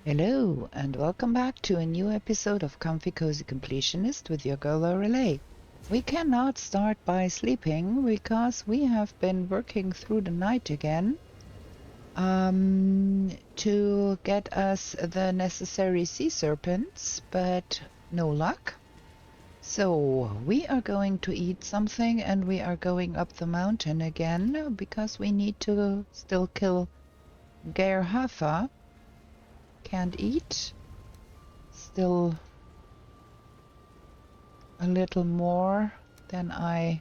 Hello, and welcome back to a new episode of Comfy Cozy Completionist with your girl Relay. We cannot start by sleeping because we have been working through the night again to get us the necessary sea serpents, but no luck. So we are going to eat something and we are going up the mountain again because we need to still kill Gerhafa. Can't eat. Still a little more than I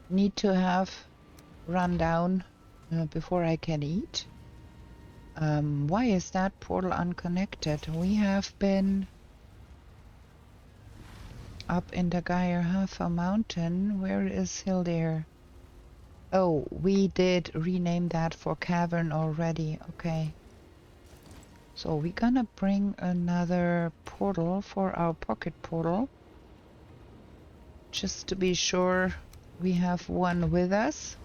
need to have run down before I can eat. Why is that portal unconnected? We have been up in the Geierhafer mountain. Where is Hildir? Oh, we did rename that for cavern already. Okay. So we're gonna bring another portal for our pocket portal. Just to be sure we have one with us.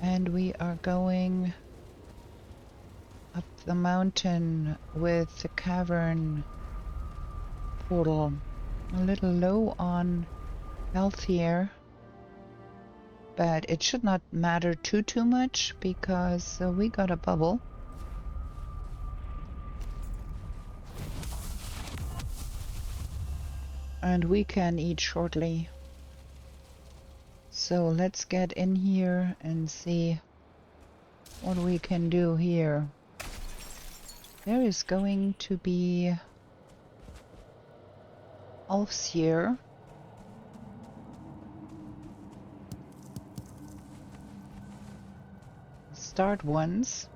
And we are going up the mountain with the cavern portal. A little low on health here. But it should not matter too much because we got a bubble. And we can eat shortly. So let's get in here and see what we can do here. There is going to be elves here. Start ones.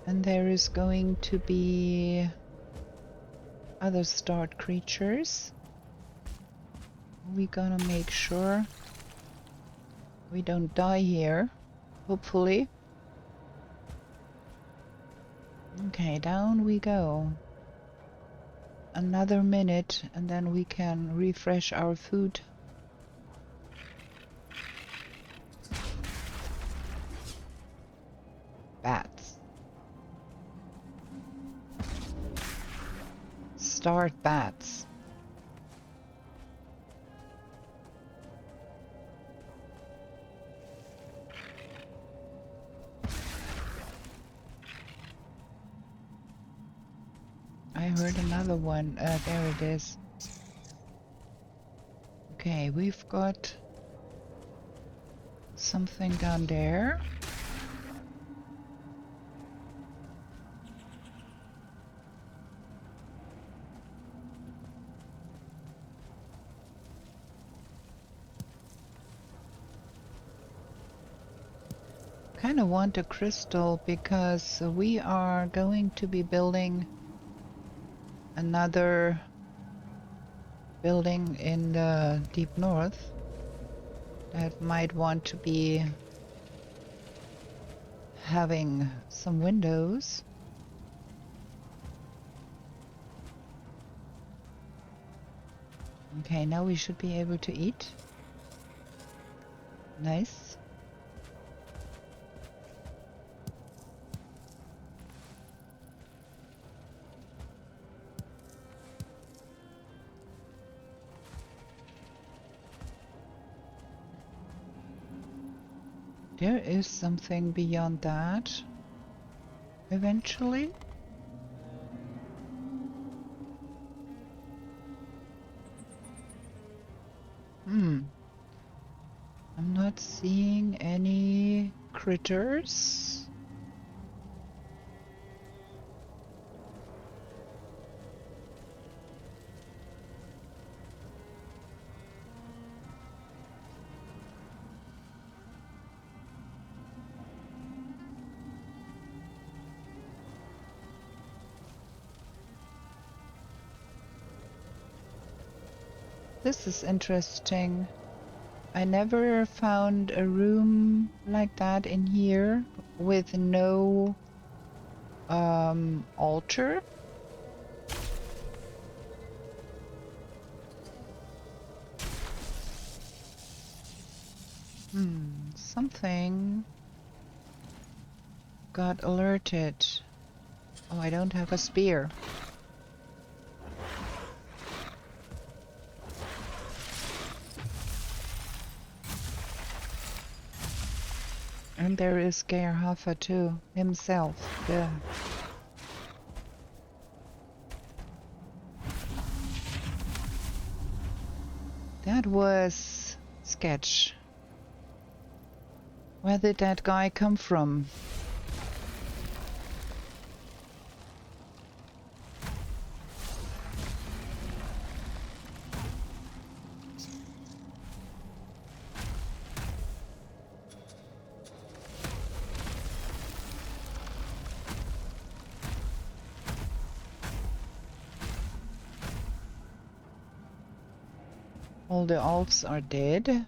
And there is going to be other start creatures. We're gonna make sure we don't die here, hopefully. Okay, down we go. Another minute and then we can refresh our food. Bats. Start bats. I heard another one. There it is. Okay, we've got something down there. Kind of want a crystal because we are going to be building another building in the deep north that might want to be having some windows. Okay, now we should be able to eat. Nice. There is something beyond that eventually. I'm not seeing any critters. This is interesting. I never found a room like that in here with no altar. Something got alerted. Oh, I don't have a spear. And there is Gerhafa too, himself. Yeah. That was sketch. Where did that guy come from? All the elves are dead.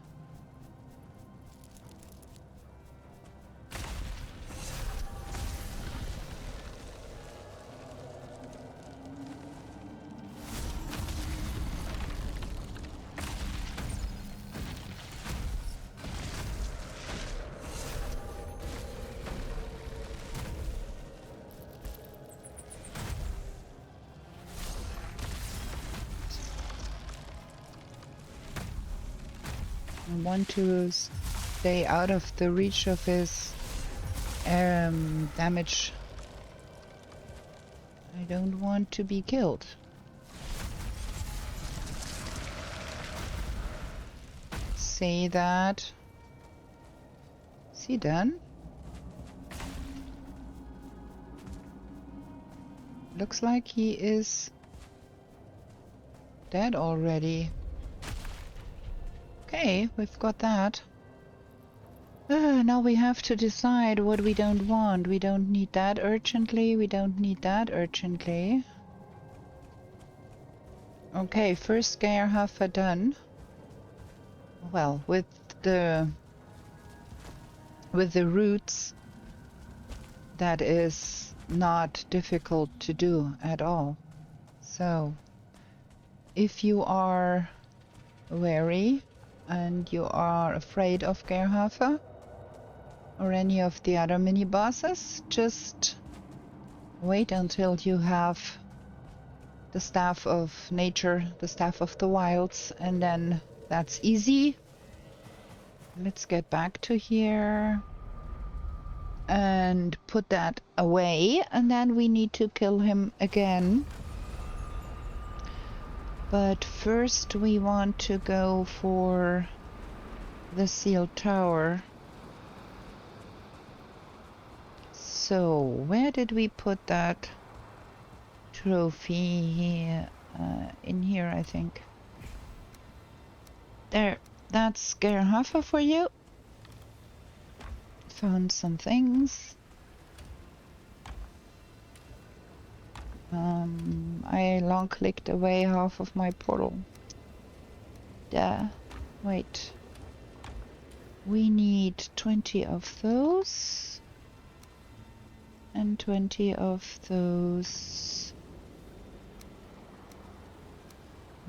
I want to stay out of the reach of his damage. I don't want to be killed. Say that. Is he done? Looks like he is dead already. Okay, we've got that. Now we have to decide what we don't want. We don't need that urgently. We don't need that urgently. Okay, first Gerhafa done. Well, with the roots, that is not difficult to do at all. So, if you are wary and you are afraid of Gerhafa or any of the other mini bosses, just wait until you have the staff of nature, the staff of the wilds, and then that's easy. Let's get back to here and put that away, and then we need to kill him again. But first we want to go for the sealed tower. So where did we put that trophy? Here, in here, I think. There, that's Gerhafa for you. Found some things. I long clicked away half of my portal. There. Wait. We need 20 of those. And 20 of those.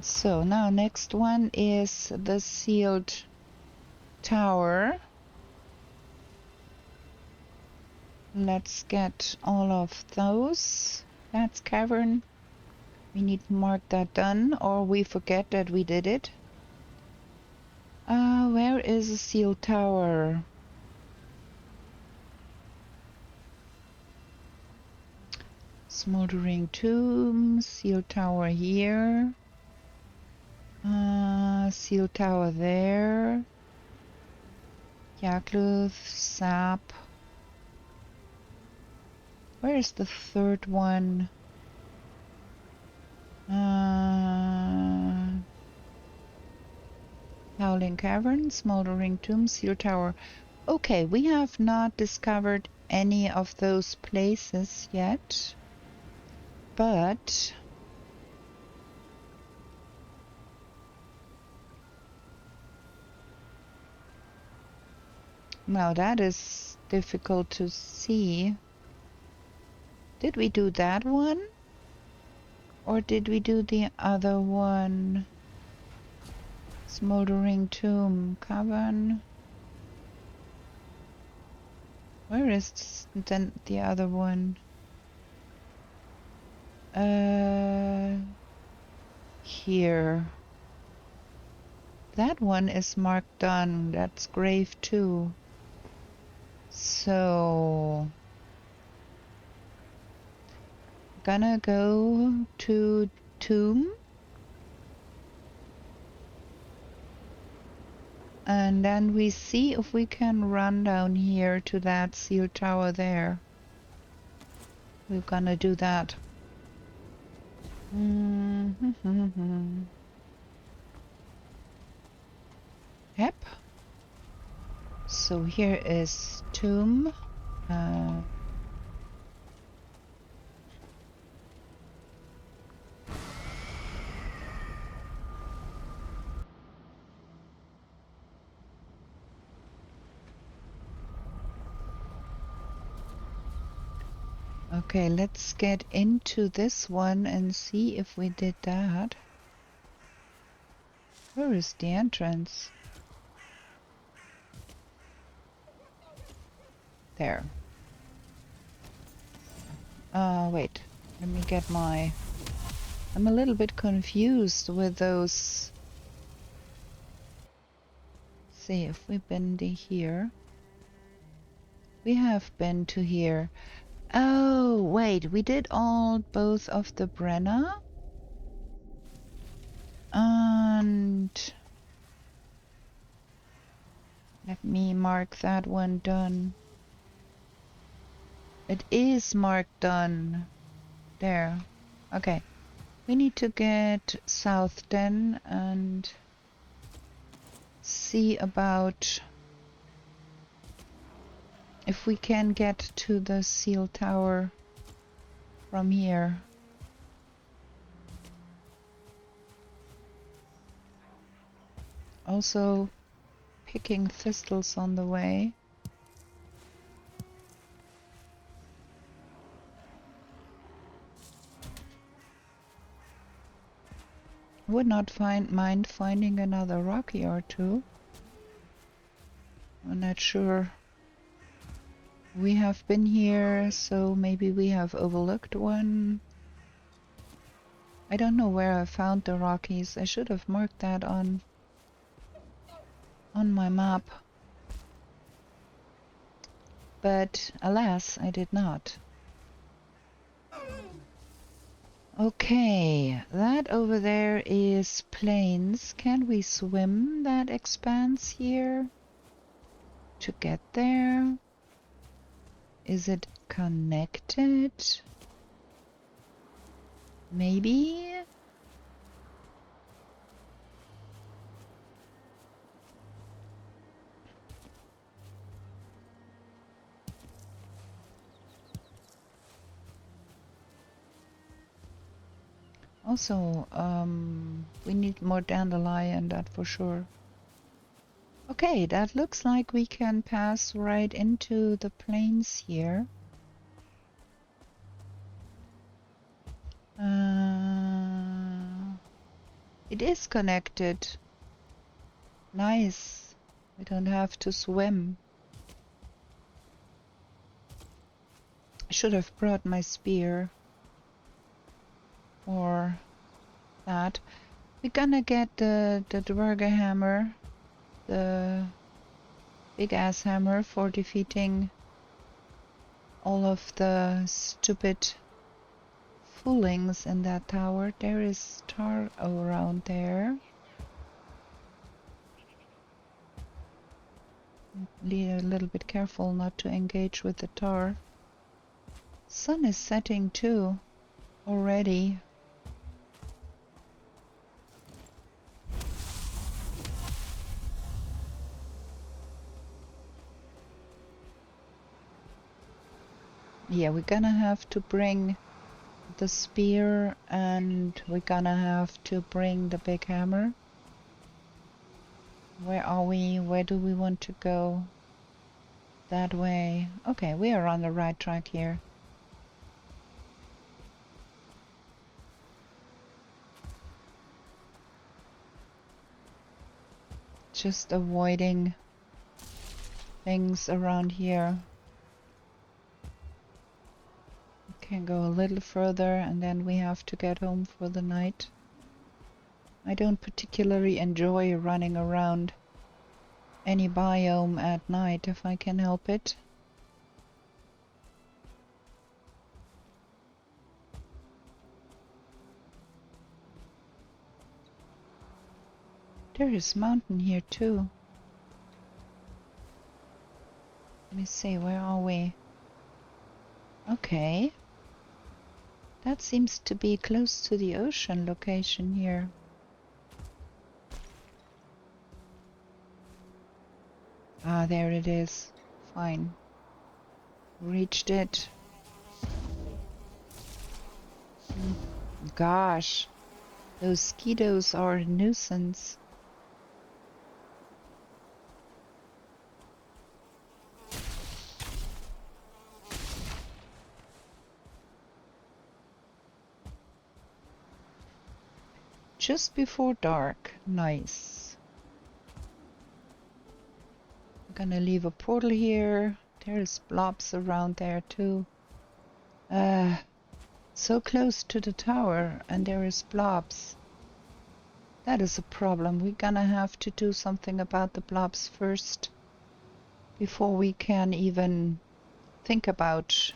So now next one is the sealed tower. Let's get all of those. That's cavern. We need to mark that done, or we forget that we did it. Where is the sealed tower? Smoldering tomb, sealed tower here. Sealed tower there. Yakluth, sap. Where is the third one? Howling Cavern, Smoldering Tomb, Seal Tower. Okay, we have not discovered any of those places yet. But now that is difficult to see. Did we do that one? Or did we do the other one? Smoldering Tomb, Cavern. Where is then the other one? Here. That one is marked done. That's grave 2. So gonna go to tomb. And then we see if we can run down here to that seal tower there. We're gonna do that. Yep. So here is tomb. Okay, let's get into this one and see if we did that. Where is the entrance? There. Wait. Let me get my... I'm a little bit confused with those... See if we've been to here. We have been to here. Oh, wait. We did both of the Brenner. And... let me mark that one done. It is marked done. There. Okay. We need to get south then and see about if we can get to the seal tower from here. Also picking thistles on the way. Would not mind finding another rocky or two. I'm not sure. We have been here, so maybe we have overlooked one. I don't know where I found the Rockies. I should have marked that on my map. But alas, I did not. Okay, that over there is plains. Can we swim that expanse here to get there? Is it connected? Maybe? Also, we need more dandelion, that for sure. Okay, that looks like we can pass right into the plains here. It is connected. Nice. We don't have to swim. I should have brought my spear. Or that. We're gonna get the Dwerger hammer, the big ass hammer for defeating all of the stupid foolings in that tower. There is tar around there. Be a little bit careful not to engage with the tar. Sun is setting too already. Yeah, we're gonna have to bring the spear and we're gonna have to bring the big hammer. Where are we? Where do we want to go? That way. Okay, we are on the right track here. Just avoiding things around here. can go a little further and then we have to get home for the night. I don't particularly enjoy running around any biome at night if I can help it. There is mountain here too. Let me see, where are we? Okay. That seems to be close to the ocean location here. Ah, there it is. Fine. Reached it. Gosh, those mosquitoes are a nuisance. Just before dark. Nice. I'm gonna leave a portal here. There's blobs around there too. So close to the tower and there is blobs. That is a problem. We're gonna have to do something about the blobs first before we can even think about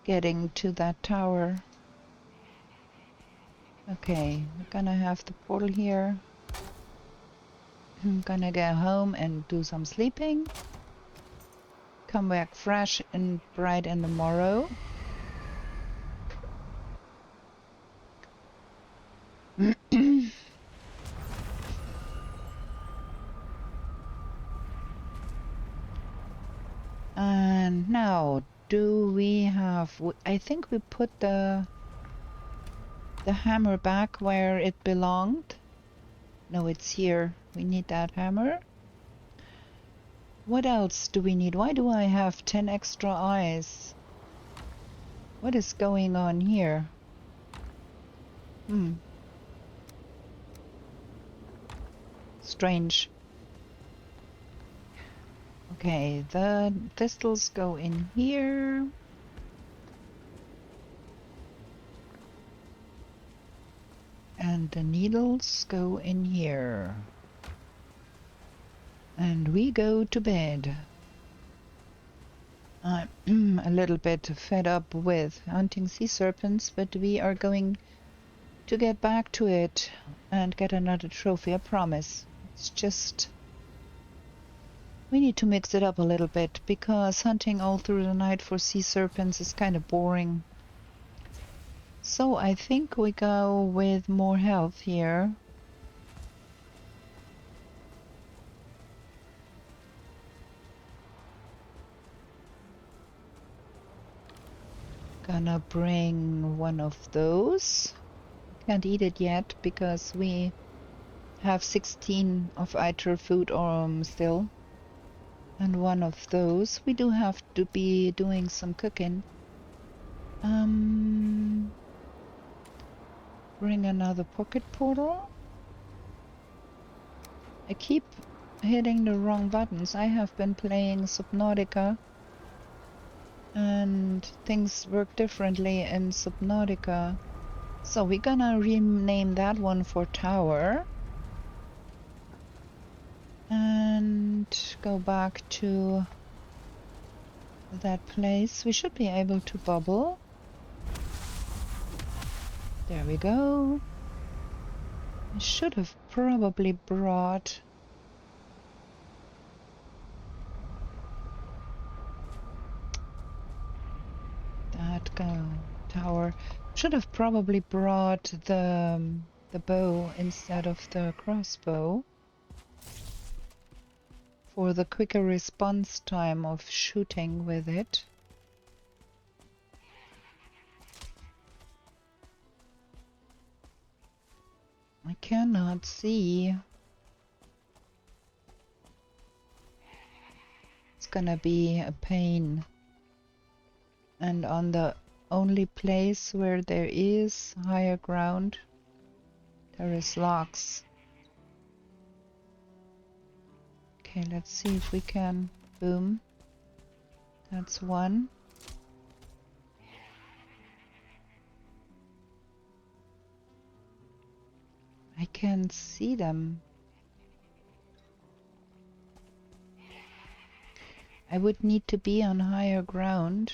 getting to that tower. Okay, we're gonna have the portal here. I'm gonna go home and do some sleeping. Come back fresh and bright in the morrow. And now, do we have... I think we put the hammer back where it belonged. No, it's here. We need that hammer. What else do we need? Why do I have 10 extra eyes? What is going on here? Strange. Okay, the thistles go in here. And the needles go in here. And we go to bed. I'm a little bit fed up with hunting sea serpents, but we are going to get back to it and get another trophy, I promise. It's just... we need to mix it up a little bit, because hunting all through the night for sea serpents is kind of boring. So I think we go with more health here. Gonna bring one of those. Can't eat it yet because we have 16 of either food still. And one of those. We do have to be doing some cooking. Bring another pocket portal. I keep hitting the wrong buttons. I have been playing Subnautica and things work differently in Subnautica. So we're gonna rename that one for Tower. And go back to that place. We should be able to bubble. There we go. I should have probably brought that tower. Should have probably brought the bow instead of the crossbow for the quicker response time of shooting with it. I cannot see. It's gonna be a pain. And on the only place where there is higher ground, there is logs. Okay, let's see if we can. Boom. That's one. can see them. I would need to be on higher ground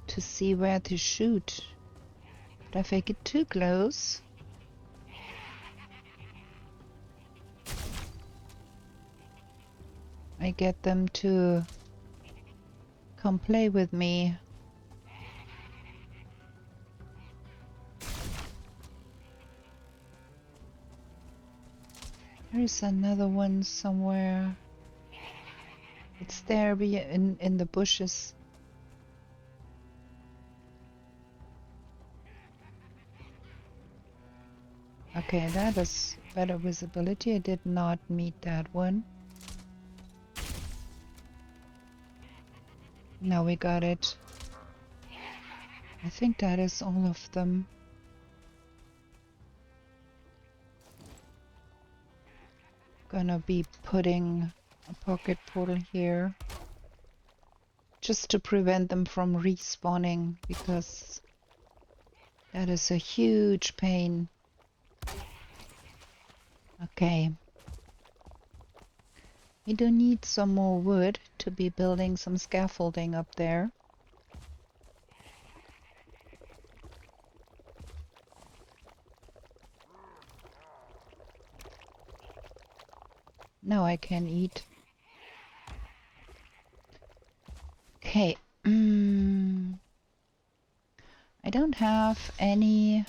to see where to shoot. But if I get too close, I get them to come play with me. There's another one somewhere. It's there in the bushes. Okay, that is better visibility. I did not meet that one. Now we got it. I think that is all of them. Gonna be putting a pocket portal here just to prevent them from respawning, because that is a huge pain. Okay. We do need some more wood to be building some scaffolding up there. Now I can eat. Okay. I don't have any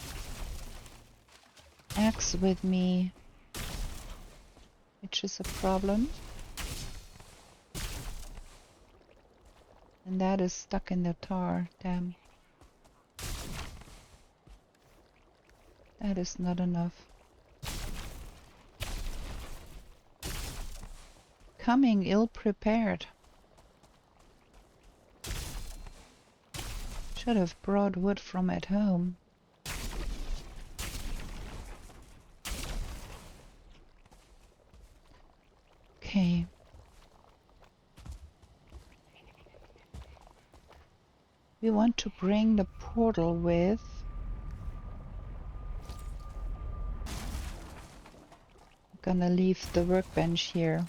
axe with me, which is a problem. And that is stuck in the tar. Damn. That is not enough. Coming ill-prepared. Should have brought wood from at home. Okay. We want to bring the portal with. I'm gonna leave the workbench here.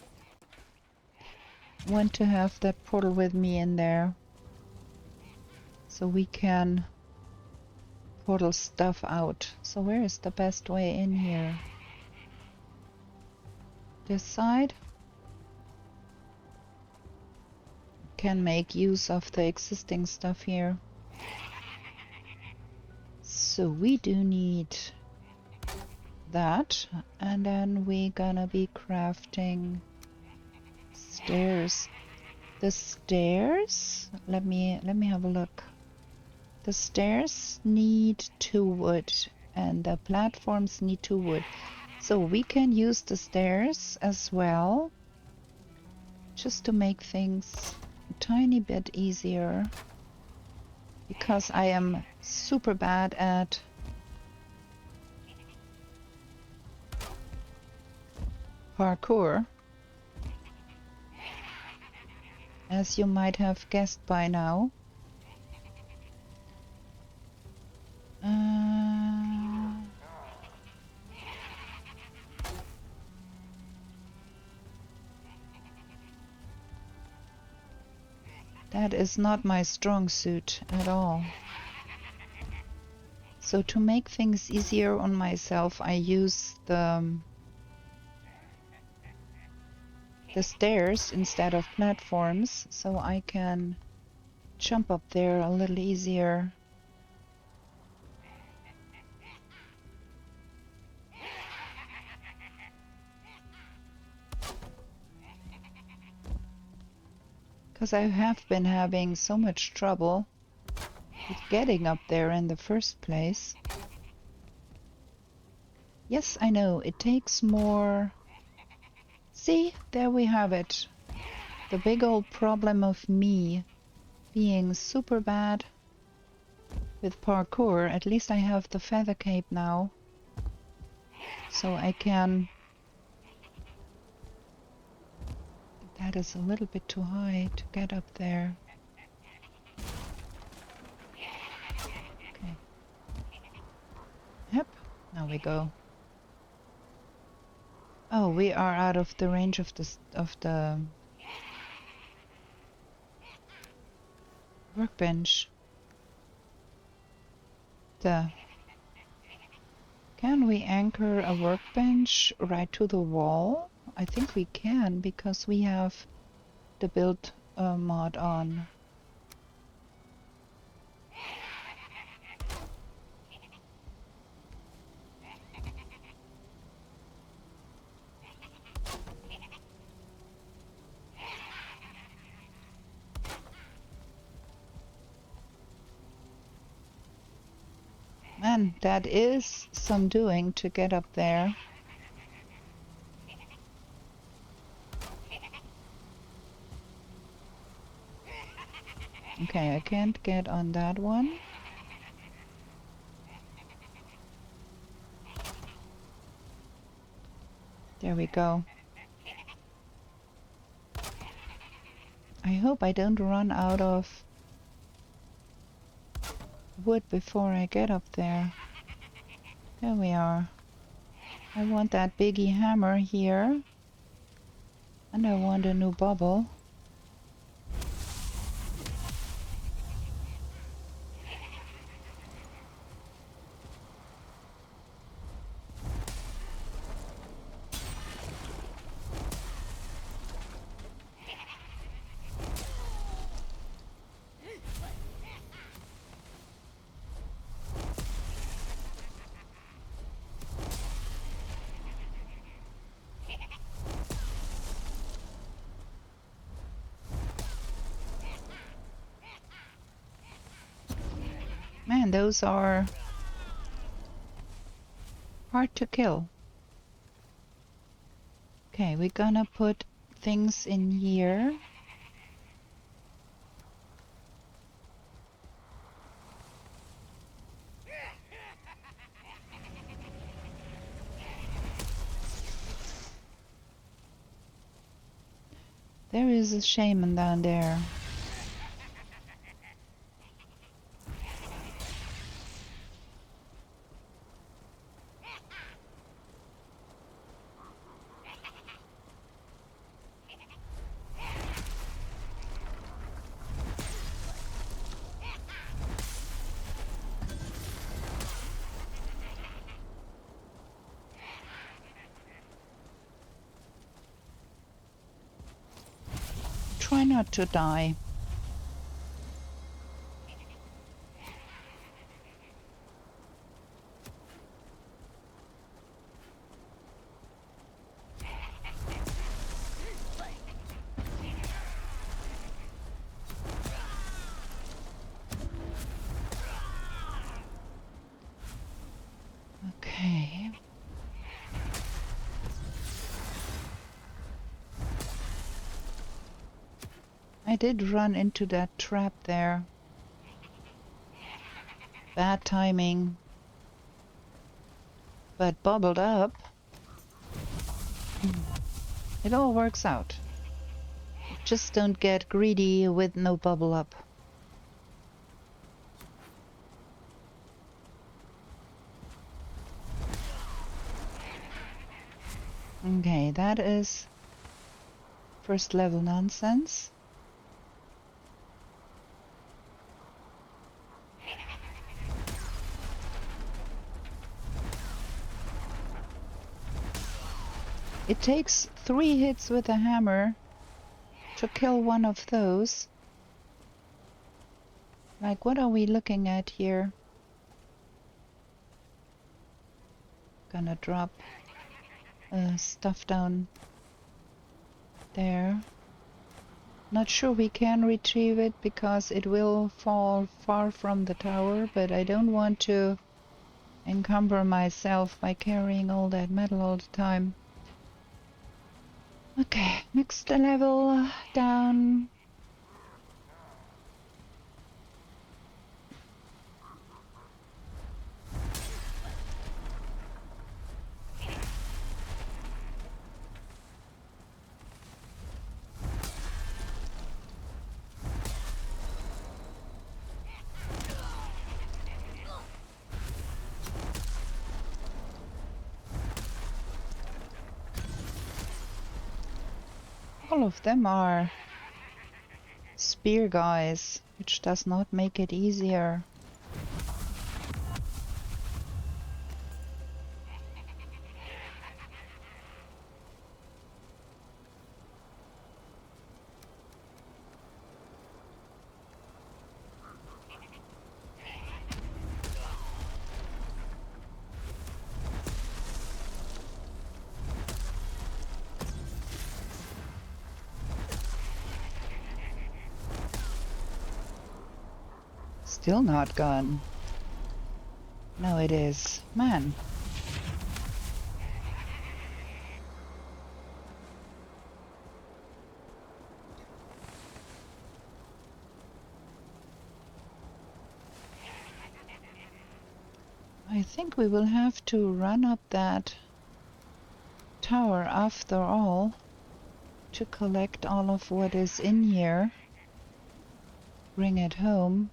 Want to have that portal with me in there, so we can portal stuff out. So where is the best way in here? This side? Can make use of the existing stuff here. So we do need that, and then we gonna be crafting stairs. The stairs, let me have a look. The stairs need 2 wood and the platforms need 2 wood. So we can use the stairs as well, just to make things a tiny bit easier, because I am super bad at parkour, as you might have guessed by now. That is not my strong suit at all. So to make things easier on myself, I use the stairs instead of platforms, so I can jump up there a little easier. Because I have been having so much trouble with getting up there in the first place. Yes, I know, it takes more. See, there we have it. The big old problem of me being super bad with parkour. At least I have the feather cape now, so I can. That is a little bit too high to get up there. Okay. Yep, now we go. Oh, we are out of the range of the workbench. Can we anchor a workbench right to the wall? I think we can because we have the build mod on. Man, that is some doing to get up there. Okay, I can't get on that one. There we go. I hope I don't run out of wood before I get up there. There we are. I want that biggie hammer here. And I want a new bubble. Man, those are hard to kill. Okay, we're gonna put things in here. There is a shaman down there. Try not to die. Okay. I did run into that trap there. Bad timing. But bubbled up. It all works out. Just don't get greedy with no bubble up. Okay, that is first level nonsense. It takes 3 hits with a hammer to kill one of those. Like, what are we looking at here? Gonna drop stuff down there. Not sure we can retrieve it because it will fall far from the tower, but I don't want to encumber myself by carrying all that metal all the time. Okay, next level down. All of them are spear guys, which does not make it easier. Still not gone. No, it is. Man. I think we will have to run up that tower after all to collect all of what is in here. Bring it home.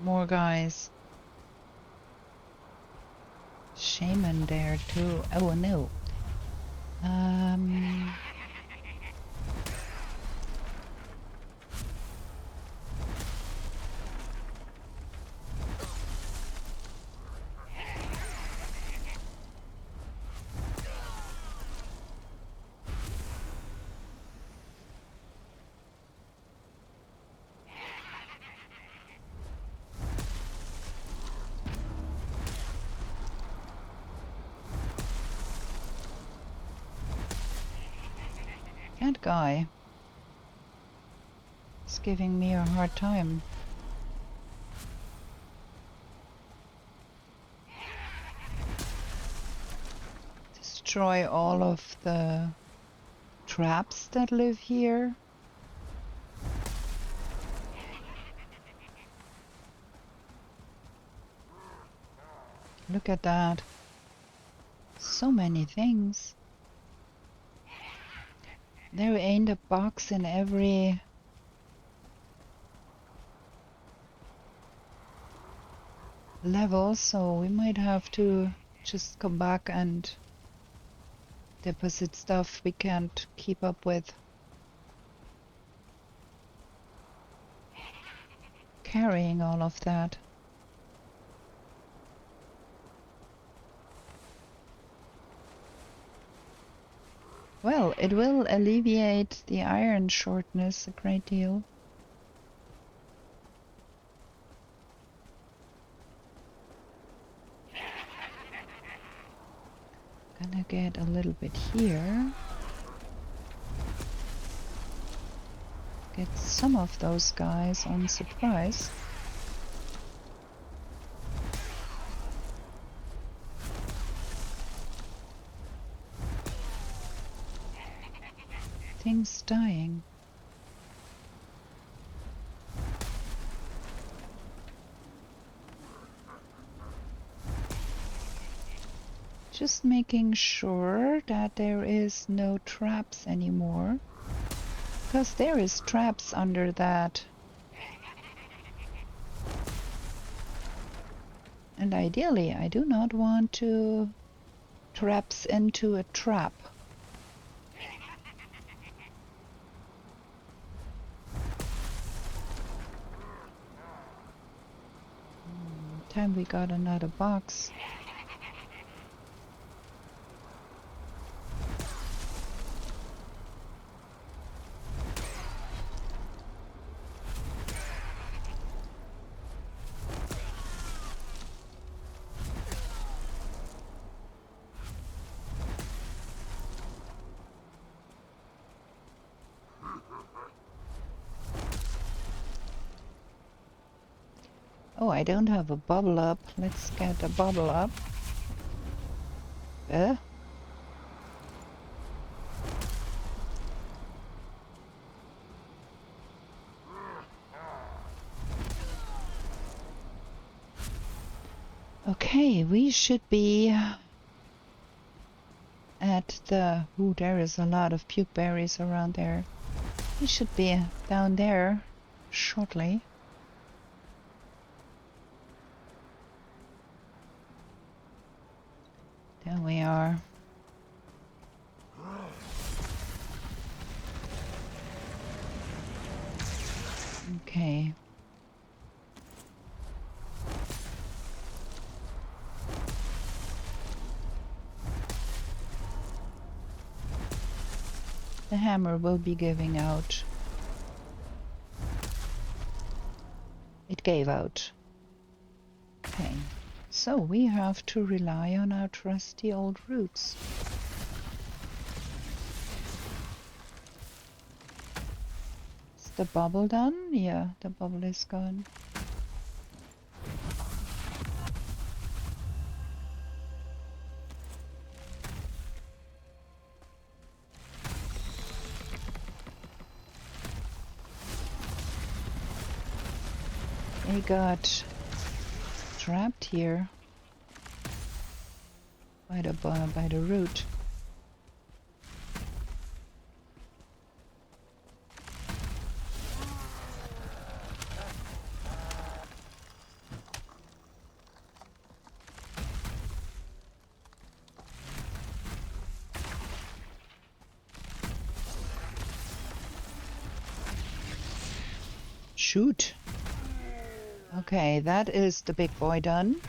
More guys. Shaman there too. Oh no. That guy is giving me a hard time. Destroy all of the traps that live here. Look at that. So many things. There ain't a box in every level, so we might have to just come back and deposit stuff we can't keep up with. Carrying all of that. Well, it will alleviate the iron shortness a great deal. Gonna get a little bit here. Get some of those guys on surprise. Things dying. Just making sure that there is no traps anymore. Because there is traps under that. And ideally, I do not want to traps into a trap. Time we got another box. Oh, I don't have a bubble up. Let's get a bubble up. Okay, we should be at the... Ooh, there is a lot of puke berries around there. We should be down there shortly. There we are. Okay. The hammer will be giving out. It gave out. Okay. So we have to rely on our trusty old roots. Is the bubble done? Yeah, the bubble is gone. They got trapped here by the root. Shoot. Okay, that is the big boy done.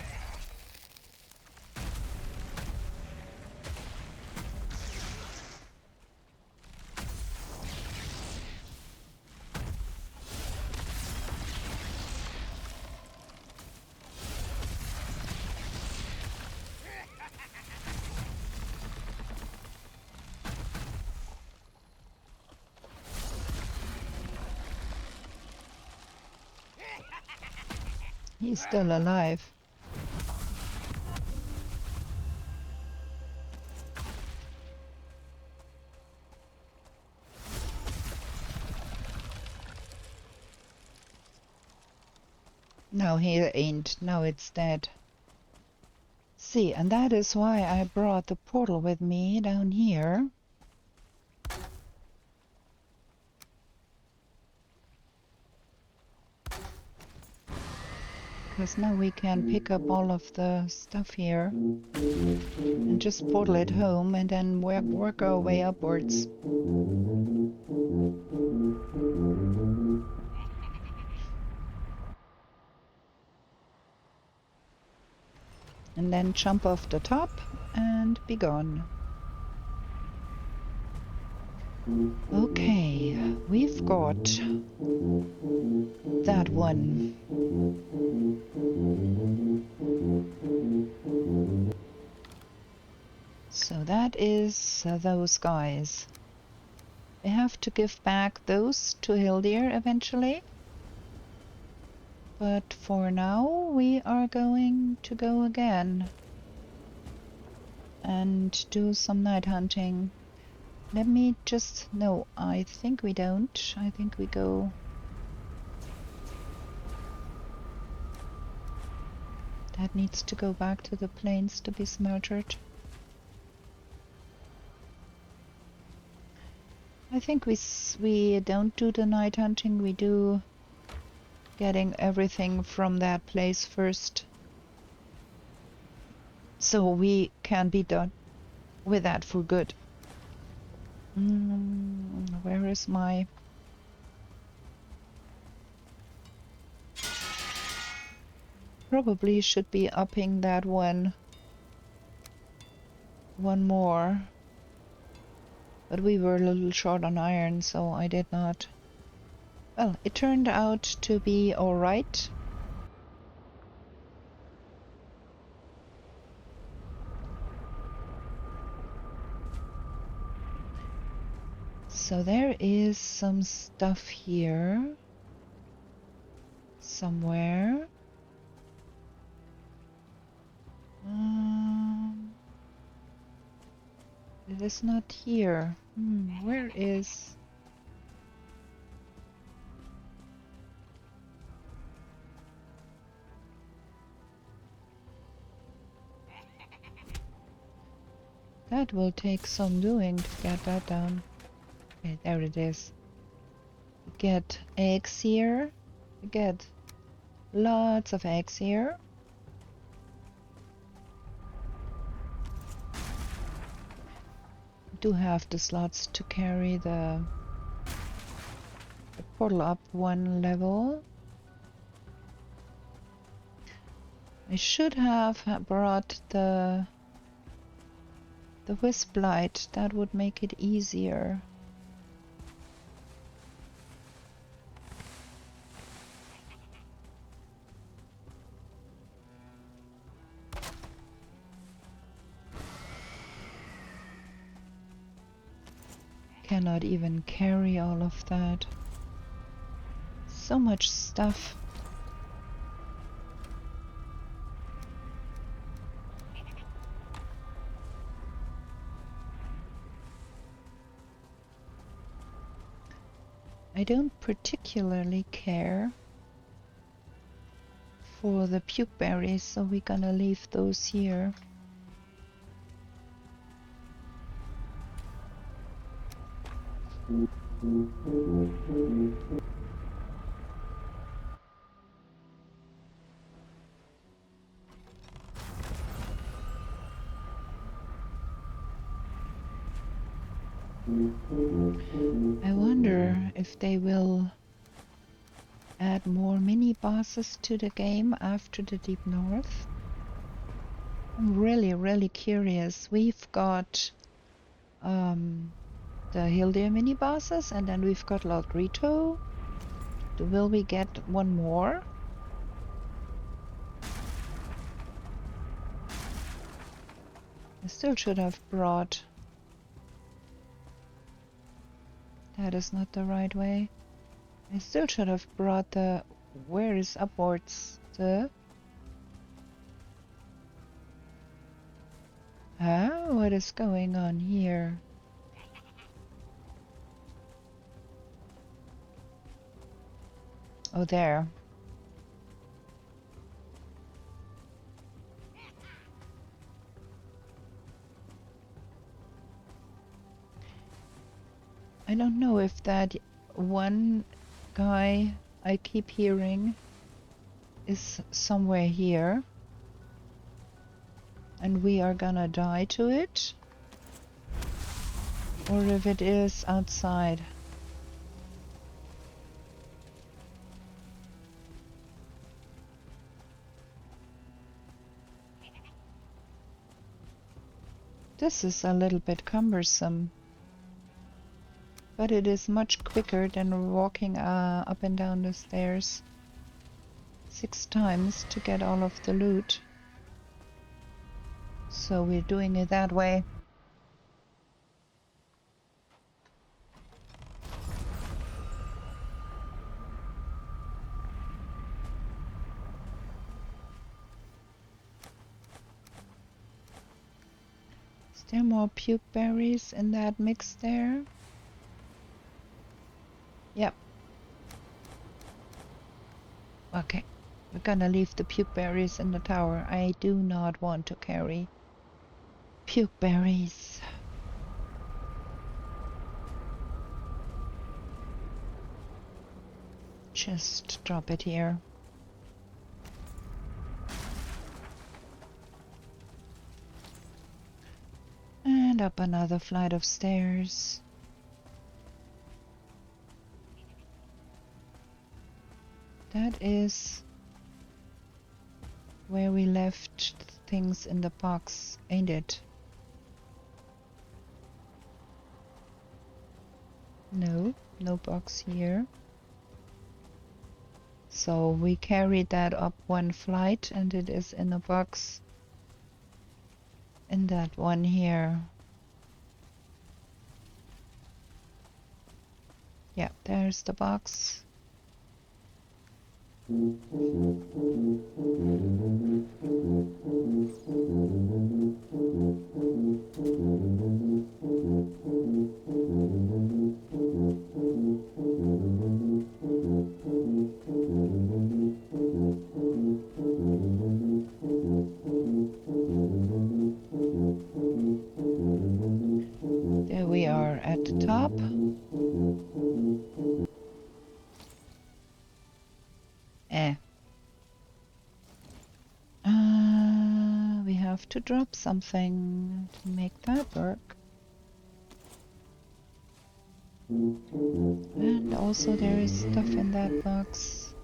He's still alive. No, he ain't. Now it's dead. See, and that is why I brought the portal with me down here. Because now we can pick up all of the stuff here and just portal it home and then work our way upwards. And then jump off the top and be gone. Okay, we've got that one. So that is those guys. We have to give back those to Hildir eventually. But for now, we are going to go again and do some night hunting. Let me just... No, I think we don't. I think we go... That needs to go back to the plains to be smeltered. I think we don't do the night hunting, we do getting everything from that place first. So we can be done with that for good. Where is my... Probably should be upping that one more. But we were a little short on iron, so I did not. Well, it turned out to be alright. So there is some stuff here. Somewhere. It is not here. Where is... That will take some doing to get that down. Okay, there it is. We get eggs here. We get lots of eggs here. We do have the slots to carry the portal up one level. I should have brought the wisp light. That would make it easier. Cannot even carry all of that. So much stuff. I don't particularly care for the puke berries, so we're gonna leave those here. I wonder if they will add more mini bosses to the game after the Deep North. I'm really curious. We've got the Hildir mini bosses, and then we've got Logrito. Will we get one more? I still should have brought... That is not the right way. I still should have brought the... Where is upwards? The... Ah, what is going on here? Oh, there. I don't know if that one guy I keep hearing is somewhere here and we are gonna die to it, or if it is outside. This is a little bit cumbersome, but it is much quicker than walking up and down the stairs 6 times to get all of the loot. So we're doing it that way. Is there more puke berries in that mix there? Yep. Okay. We're gonna leave the puke berries in the tower. I do not want to carry puke berries. Just drop it here. And up another flight of stairs. That is where we left things in the box, ain't it? No, no box here. So we carried that up one flight and it is in a box in that one here. Yeah, there's the box. have to drop something to make that work. And also there is stuff in that box.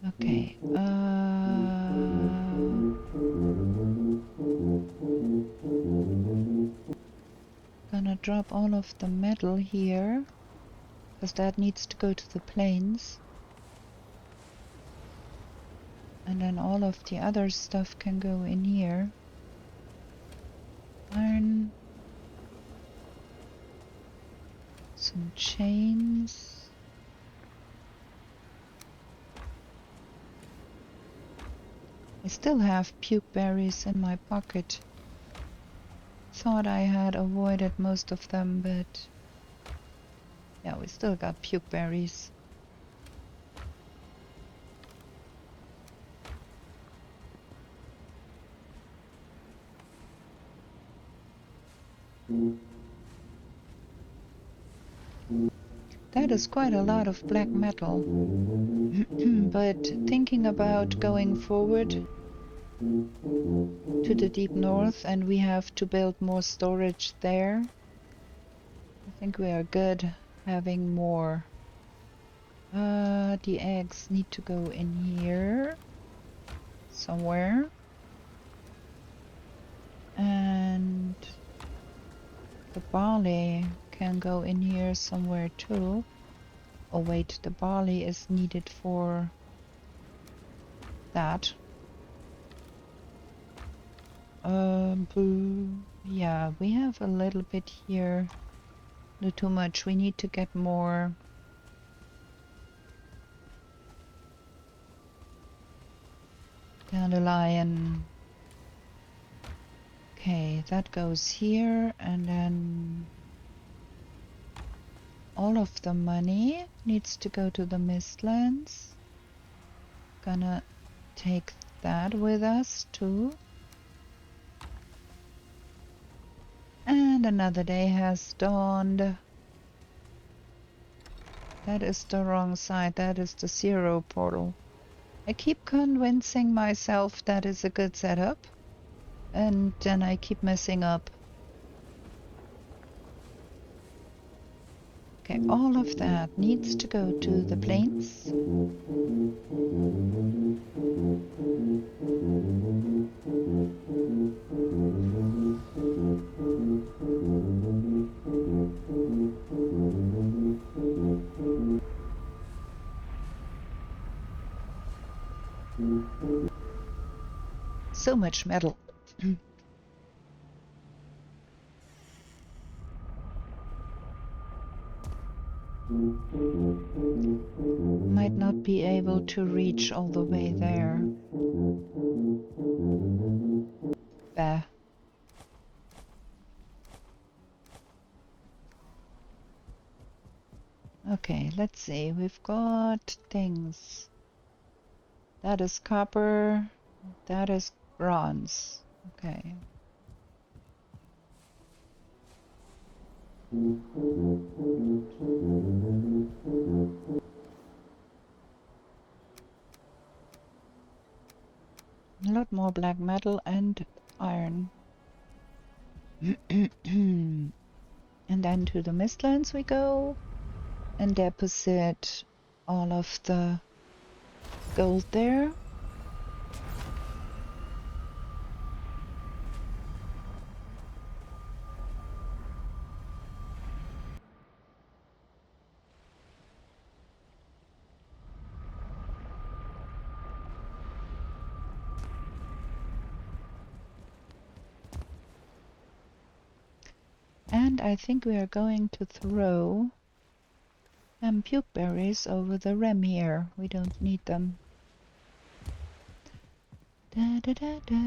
Okay, gonna drop all of the metal here, because that needs to go to the plains. And then all of the other stuff can go in here. Iron. Some chains. I still have puke berries in my pocket. Thought I had avoided most of them, but yeah, we still got puke berries. That is quite a lot of black metal. But thinking about going forward to the deep north, and we have to build more storage there, I think we are good having more. The eggs need to go in here somewhere. And the barley can go in here somewhere too. Oh wait, the barley is needed for that. Yeah, we have a little bit here. Not too much. We need to get more. Dandelion. Okay, that goes here, and then all of the money needs to go to the Mistlands. Gonna take that with us too. And another day has dawned. That is the wrong side. That is the 0 portal. I keep convincing myself that is a good setup, and then I keep messing up. Okay, all of that needs to go to the plains. So much metal. Might not be able to reach all the way there. Bah. Okay, let's see. We've got things. That is copper. That is bronze. Okay. A lot more black metal and iron. And then to the Mistlands we go and deposit all of the gold there. And I think we are going to throw some puke berries over the rim here. We don't need them. Da da da da.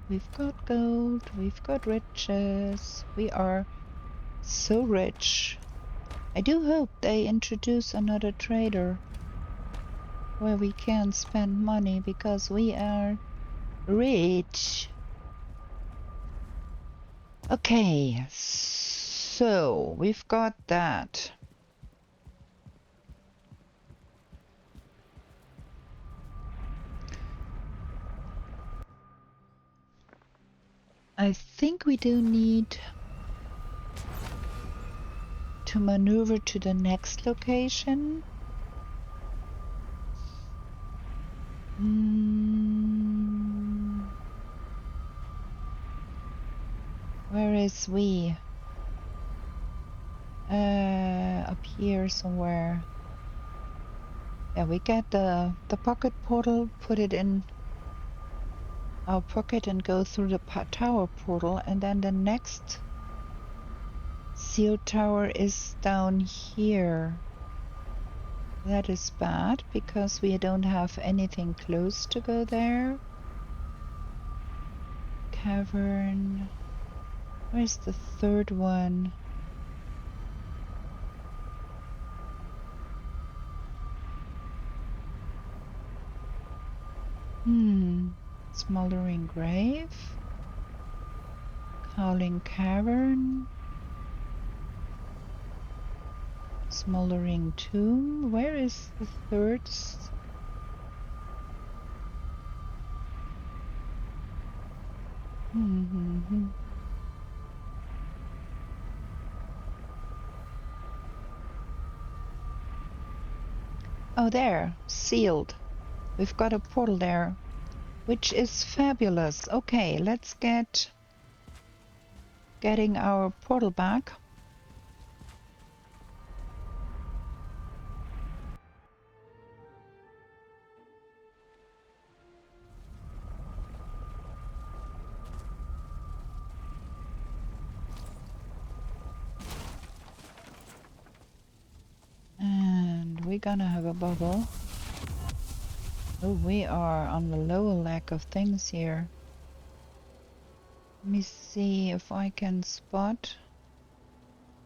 We've got gold. We've got riches. We are so rich. I do hope they introduce another trader where we can spend money, because we are Rich. Okay, so we've got that. I think we do need to maneuver to the next location. Where is we? Up here somewhere. Yeah, we get the pocket portal, put it in our pocket and go through the tower portal, and then the next sealed tower is down here. That is bad because we don't have anything close to go there. Cavern. Where's the third one? Smoldering grave. Howling cavern. Smoldering tomb. Where is the third? Oh, there. Sealed. We've got a portal there, which is fabulous. Okay, let's getting our portal back. And we're gonna have a bubble. Oh, we are on the lower leg of things here. Let me see if I can spot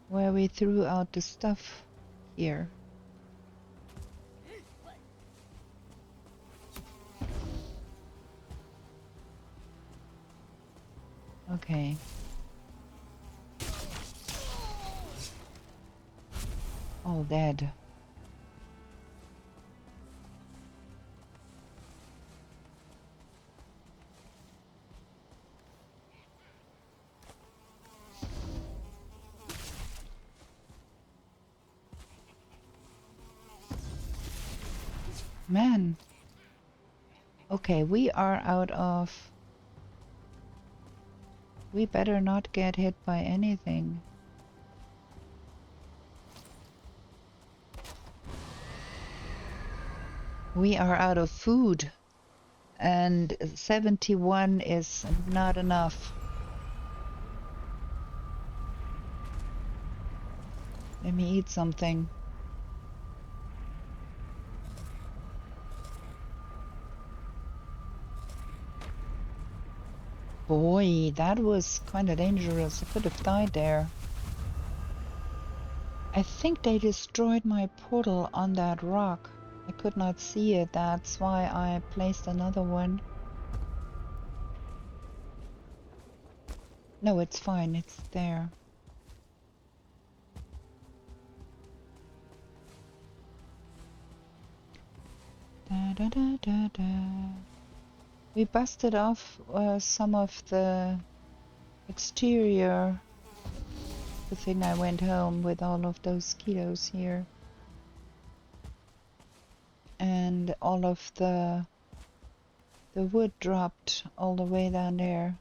where we threw out the stuff here. Okay. All dead. Man. Okay, we are out of... We better not get hit by anything. We are out of food. And 71 is not enough. Let me eat something. Boy, that was kind of dangerous. I could have died there. I think they destroyed my portal on that rock. I could not see it. That's why I placed another one. No, it's fine. It's there. Da, da, da, da, da. We busted off some of the exterior. Good thing I went home with all of those kilos here. And all of the wood dropped all the way down there.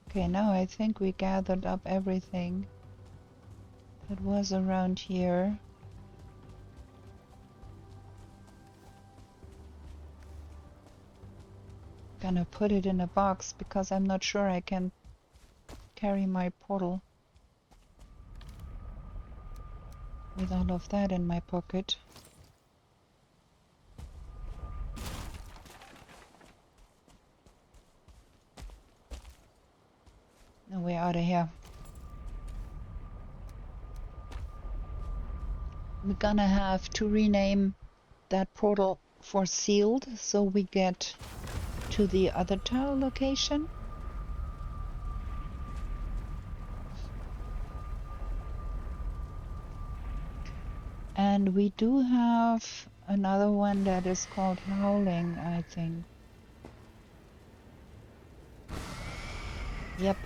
Okay, now I think we gathered up everything that was around here. Gonna put it in a box because I'm not sure I can carry my portal with all of that in my pocket. No, we're out of here. We're gonna have to rename that portal for sealed, so we get to the other tower location. And we do have another one that is called Howling, I think. Yep.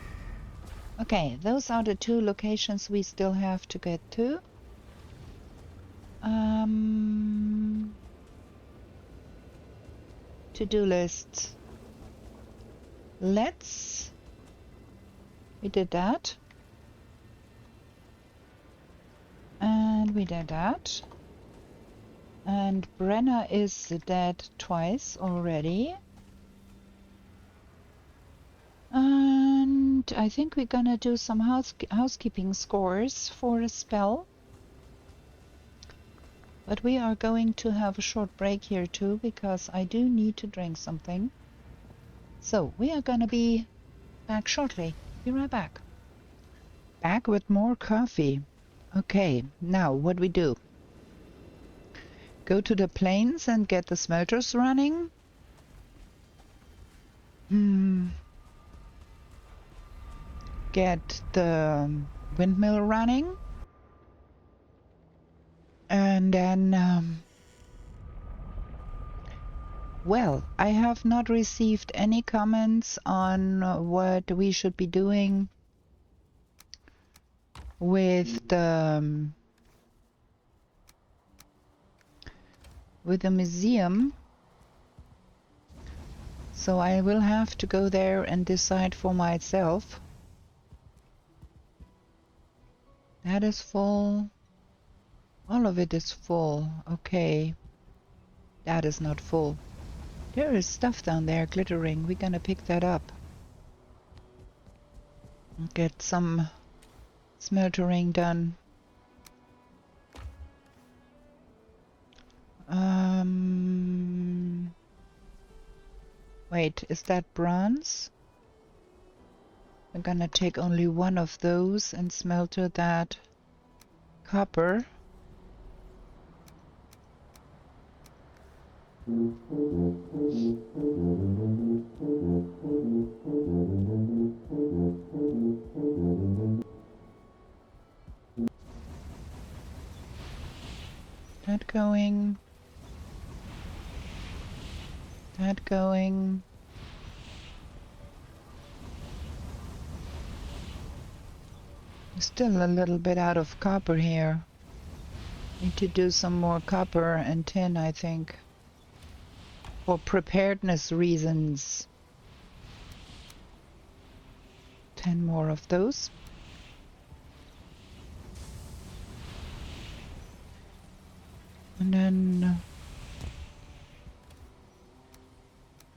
Okay, those are the two locations we still have to get to. To-do lists. We did that. And we did that. And Brenna is dead twice already. And I think we're gonna do some housekeeping scores for a spell. But we are going to have a short break here too, because I do need to drink something. So we are gonna be back shortly. Be right back. Back with more coffee. Okay, now what we do? Go to the plains and get the smelters running. Get the windmill running. And then, well, I have not received any comments on what we should be doing with the museum. So I will have to go there and decide for myself. That is full. All of it is full. Okay. That is not full. There is stuff down there glittering. We're gonna pick that up. Get some smeltering done. Wait, is that bronze? I'm gonna take only one of those and smelter that copper. That going. That going. Still a little bit out of copper here. Need to do some more copper and tin, I think. For preparedness reasons. 10 more of those. And then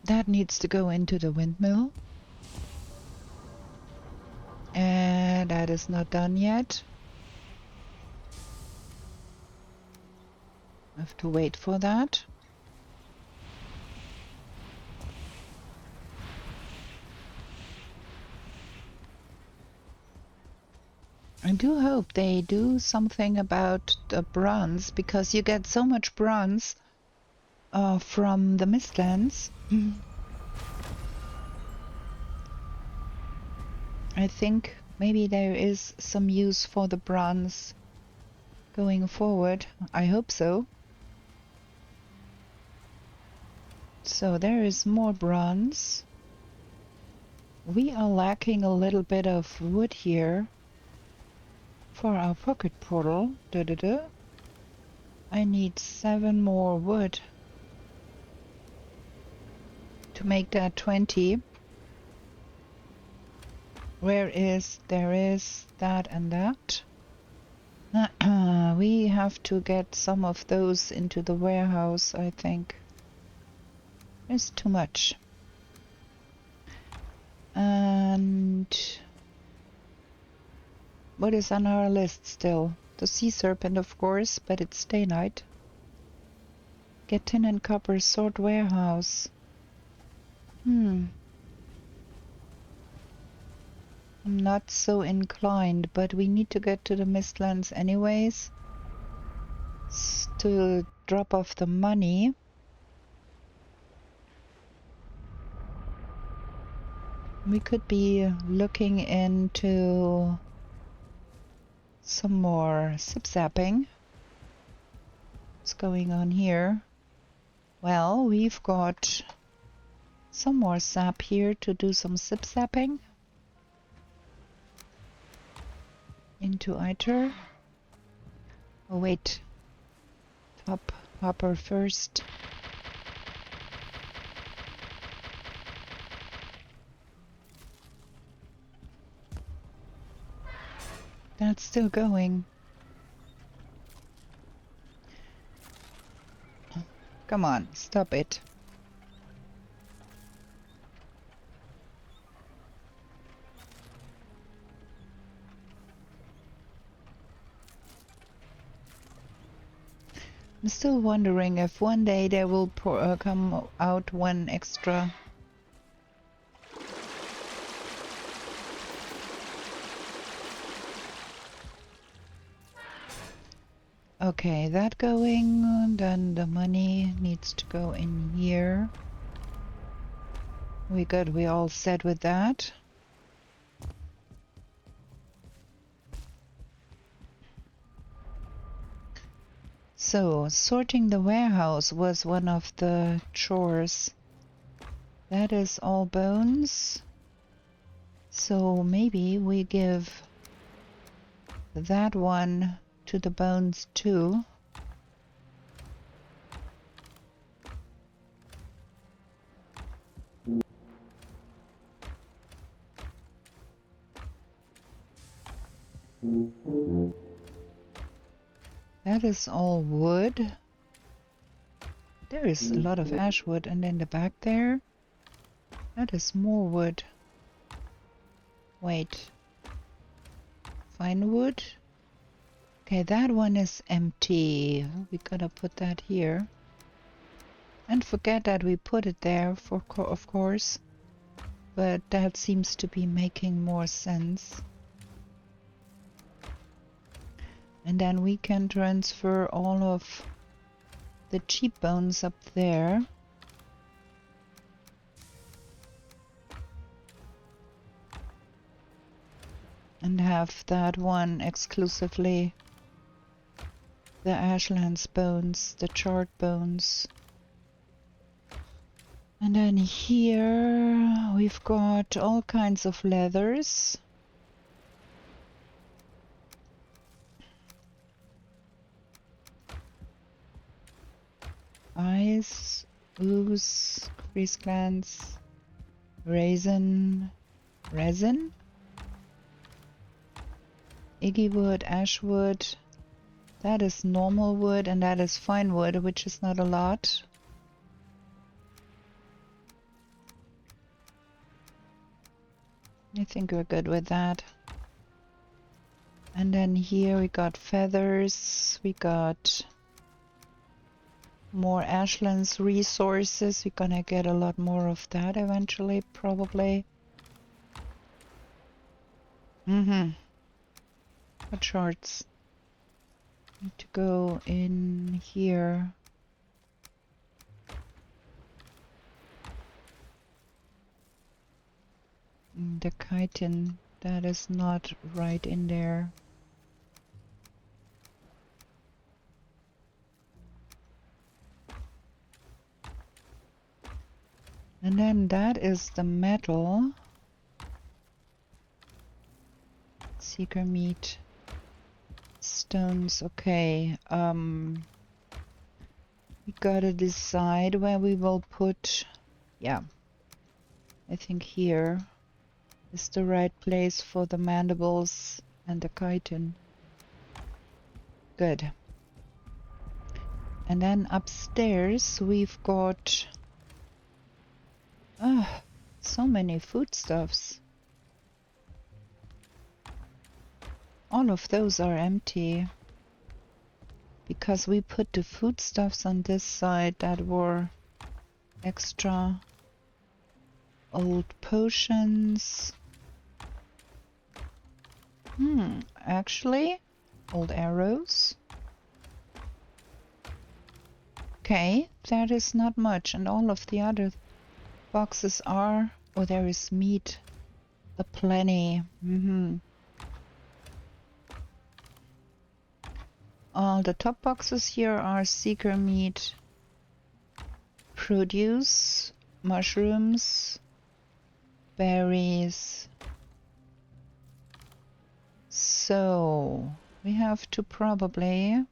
that needs to go into the windmill. And that is not done yet. I have to wait for that. I do hope they do something about the bronze, because you get so much bronze from the Mistlands. I think maybe there is some use for the bronze going forward. I hope so. So there is more bronze. We are lacking a little bit of wood here for our pocket portal. I need 7 more wood to make that 20. There is that and that. We have to get some of those into the warehouse, I think. It's too much. And what is on our list still? The sea serpent, of course, but it's day night. Get tin and copper sort warehouse. I'm not so inclined, but we need to get to the Mistlands anyways to drop off the money. We could be looking into some more zip-zapping. What's going on here? Well, we've got some more sap here to do some zip-zapping. Into ITER. Oh wait. Top hopper first. That's still going. Come on, stop it. I'm still wondering if one day there will come out one extra. Okay, that going, then the money needs to go in here. We good, we all set with that. So, sorting the warehouse was one of the chores. That is all bones. So maybe we give that one to the bones too. That is all wood. There is a lot of ash wood, and in the back there, that is more wood. Wait. Fine wood? Okay, that one is empty. We gotta put that here. And forget that we put it there, of course. But that seems to be making more sense. And then we can transfer all of the cheap bones up there. And have that one exclusively the Ashlands bones, the charred bones. And then here we've got all kinds of leathers. Ice, ooze, grease glands, resin, Iggy wood, ash wood. That is normal wood, and that is fine wood, which is not a lot. I think we're good with that. And then here we got feathers, we got more Ashlands resources. We're gonna get a lot more of that eventually, probably. What charts? Need to go in here. The chitin, that is not right in there. And then that is the metal. Seeker meat. Stones, okay. We gotta decide where we will put... Yeah. I think here is the right place for the mandibles and the chitin. Good. And then upstairs we've got... so many foodstuffs. All of those are empty. Because we put the foodstuffs on this side that were extra. Old potions. Actually, old arrows. Okay, that is not much. And all of the other boxes are... Oh, there is meat. Aplenty. All the top boxes here are seeker meat, produce, mushrooms, berries. So we have to probably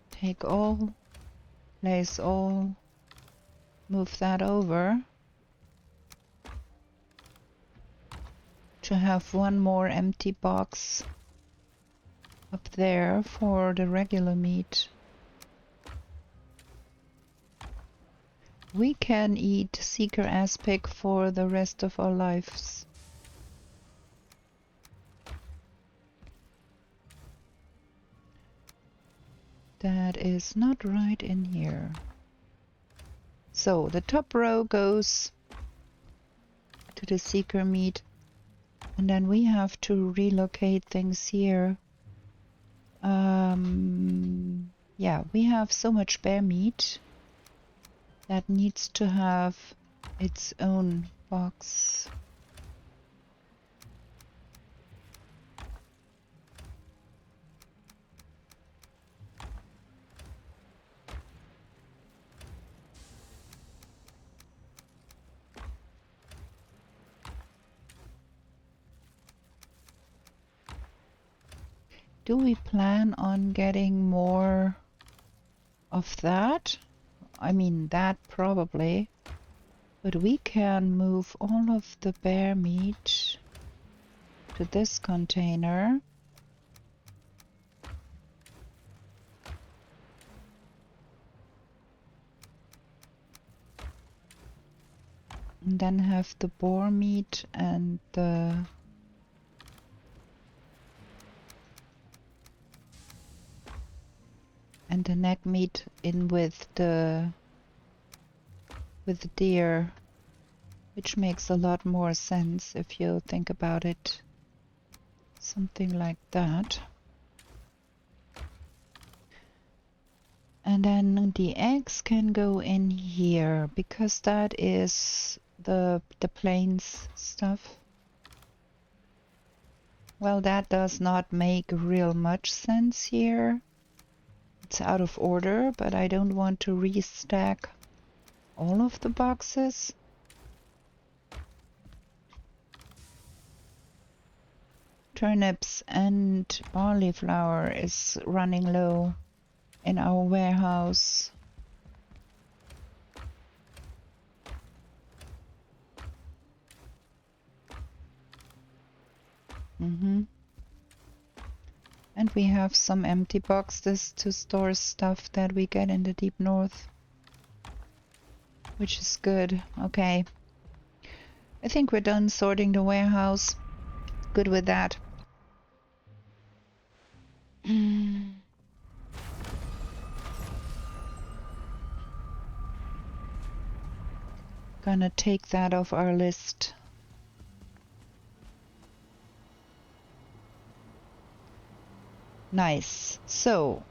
take all, place all, move that over to have one more empty box up there for the regular meat. We can eat seeker aspic for the rest of our lives. That is not right in here. So the top row goes to the seeker meat, and then we have to relocate things here. Yeah, we have so much bear meat that needs to have its own box. Do we plan on getting more of that? I mean, that probably. But we can move all of the bear meat to this container. And then have the boar meat and the neck meat in with the deer, which makes a lot more sense if you think about it. Something like that. And then the eggs can go in here because that is the plains stuff. Well, that does not make real much sense here. It's out of order, but I don't want to restack all of the boxes. Turnips and barley flour is running low in our warehouse. And we have some empty boxes to store stuff that we get in the deep north, which is good. Okay. I think we're done sorting the warehouse. Good with that. Gonna take that off our list. Nice. So,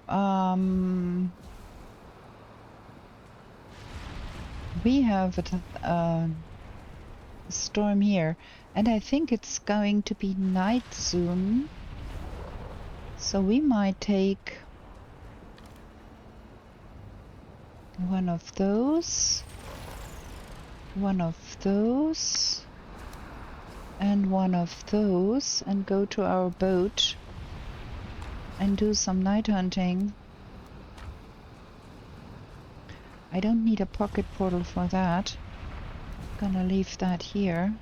we have a storm here, and I think it's going to be night soon. So we might take one of those, and one of those, and go to our boat and do some night hunting. I don't need a pocket portal for that. Gonna leave that here.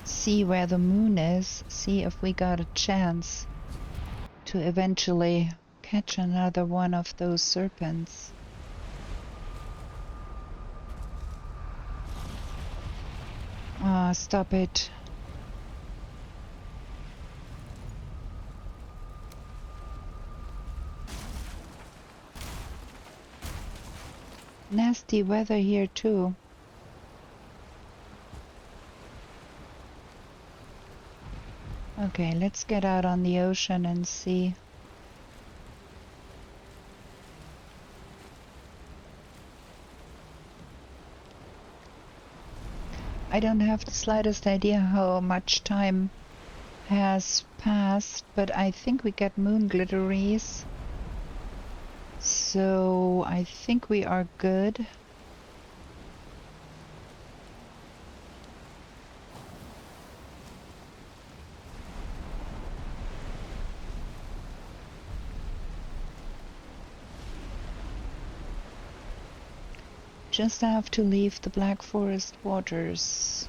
See where the moon is, see if we got a chance to eventually catch another one of those serpents. Ah, stop it. Nasty weather here too. Okay, let's get out on the ocean and see. I don't have the slightest idea how much time has passed, but I think we get moon glitteries. So I think we are good. Just have to leave the Black Forest waters.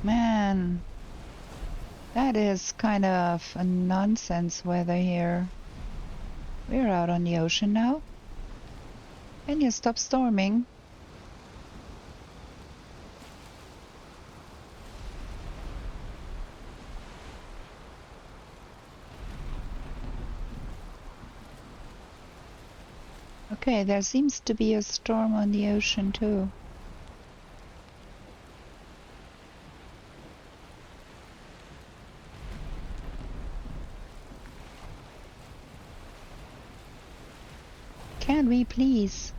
Man, that is kind of a nonsense weather here. We're out on the ocean now. Can you stop storming? Okay, there seems to be a storm on the ocean too. Can we please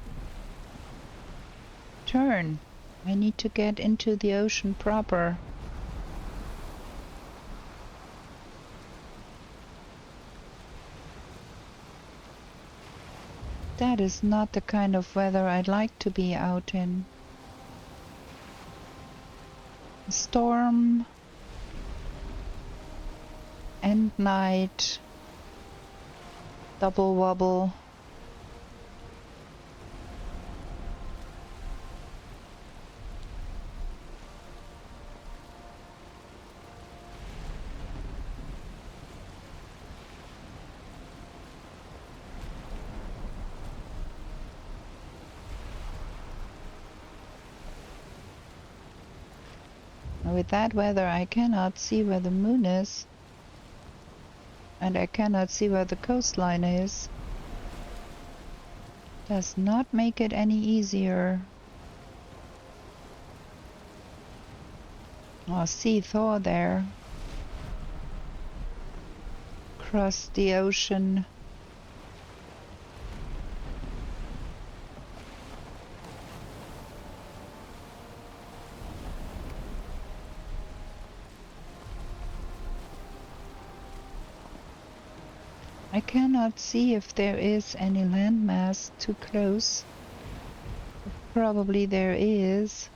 turn? I need to get into the ocean proper. That is not the kind of weather I'd like to be out in. Storm and night, double wobble. With that weather, I cannot see where the moon is. And I cannot see where the coastline is. Does not make it any easier. Oh, see Thor there. Across the ocean. I cannot see if there is any landmass too close. Probably there is.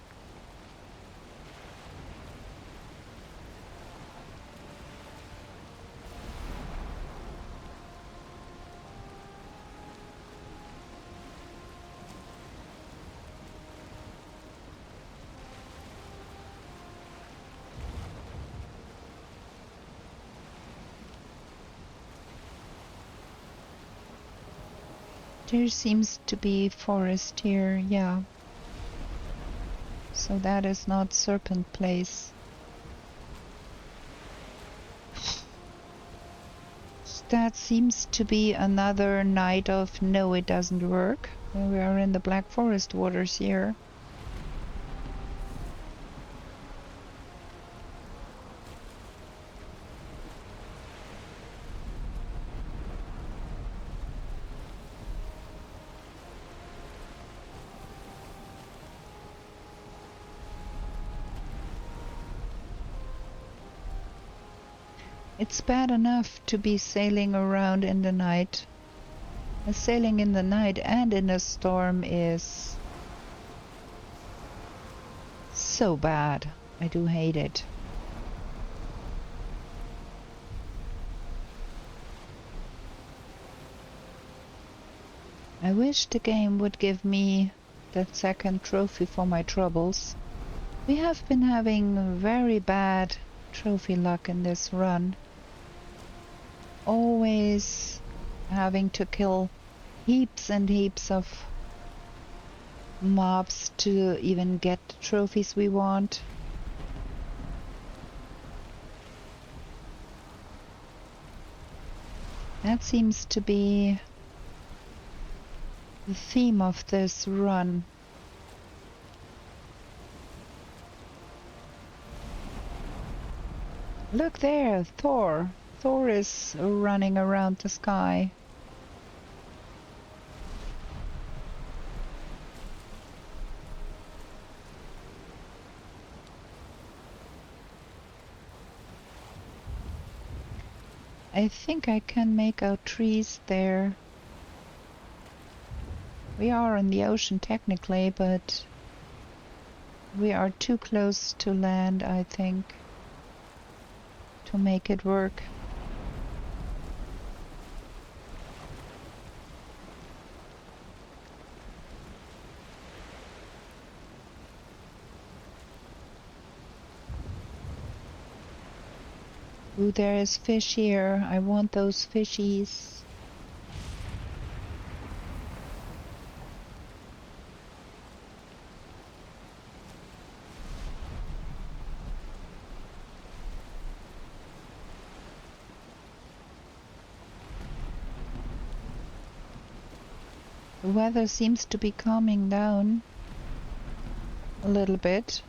There seems to be forest here, yeah. So that is not Serpent Place. That seems to be another night of no, it doesn't work. We are in the Black Forest waters here. It's bad enough to be sailing around in the night. Sailing in the night and in a storm is so bad. I do hate it. I wish the game would give me that second trophy for my troubles. We have been having very bad trophy luck in this run. Always having to kill heaps and heaps of mobs to even get the trophies we want. That seems to be the theme of this run. Look there, Thor. Thor is running around the sky. I think I can make out trees there. We are in the ocean technically, but we are too close to land, I think, to make it work. Ooh, there is fish here. I want those fishies. The weather seems to be calming down a little bit.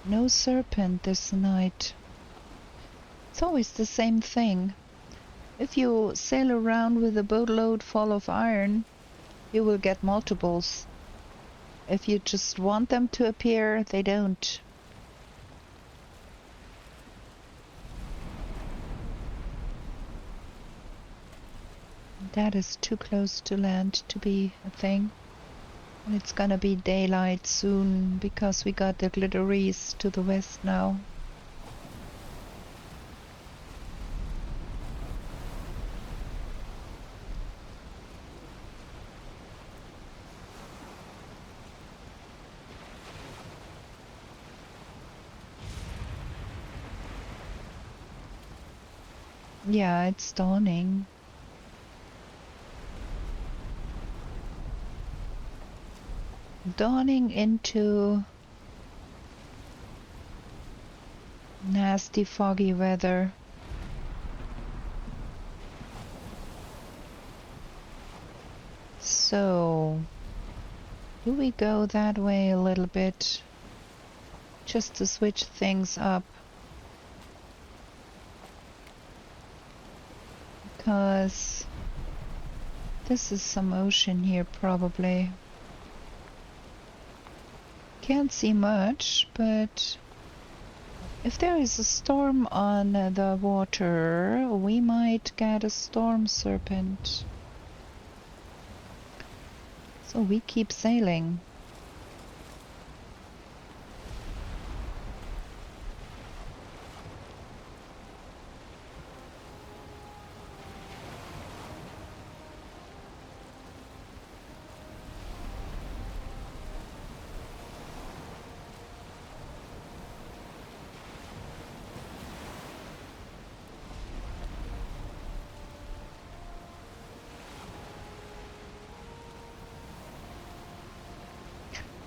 No serpent this night. It's always the same thing. If you sail around with a boatload full of iron, you will get multiples. If you just want them to appear, they don't. That is too close to land to be a thing. And it's gonna be daylight soon because we got the glitteries to the west now. Yeah, it's dawning. Dawning into nasty foggy weather. So, do we go that way a little bit just to switch things up? Because this is some ocean here probably. Can't see much, but if there is a storm on the water, we might get a storm serpent. So we keep sailing.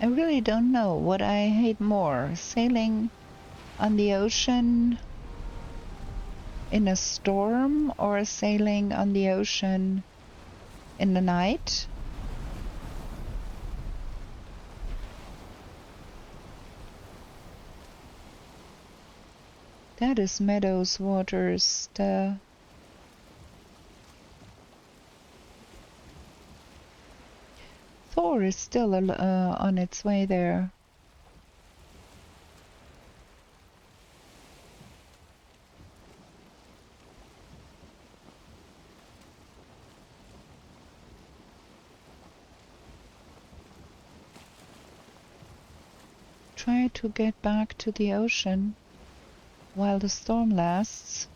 I really don't know what I hate more, sailing on the ocean in a storm or sailing on the ocean in the night. That is Meadows Waters. Thor is still on its way there. Try to get back to the ocean while the storm lasts.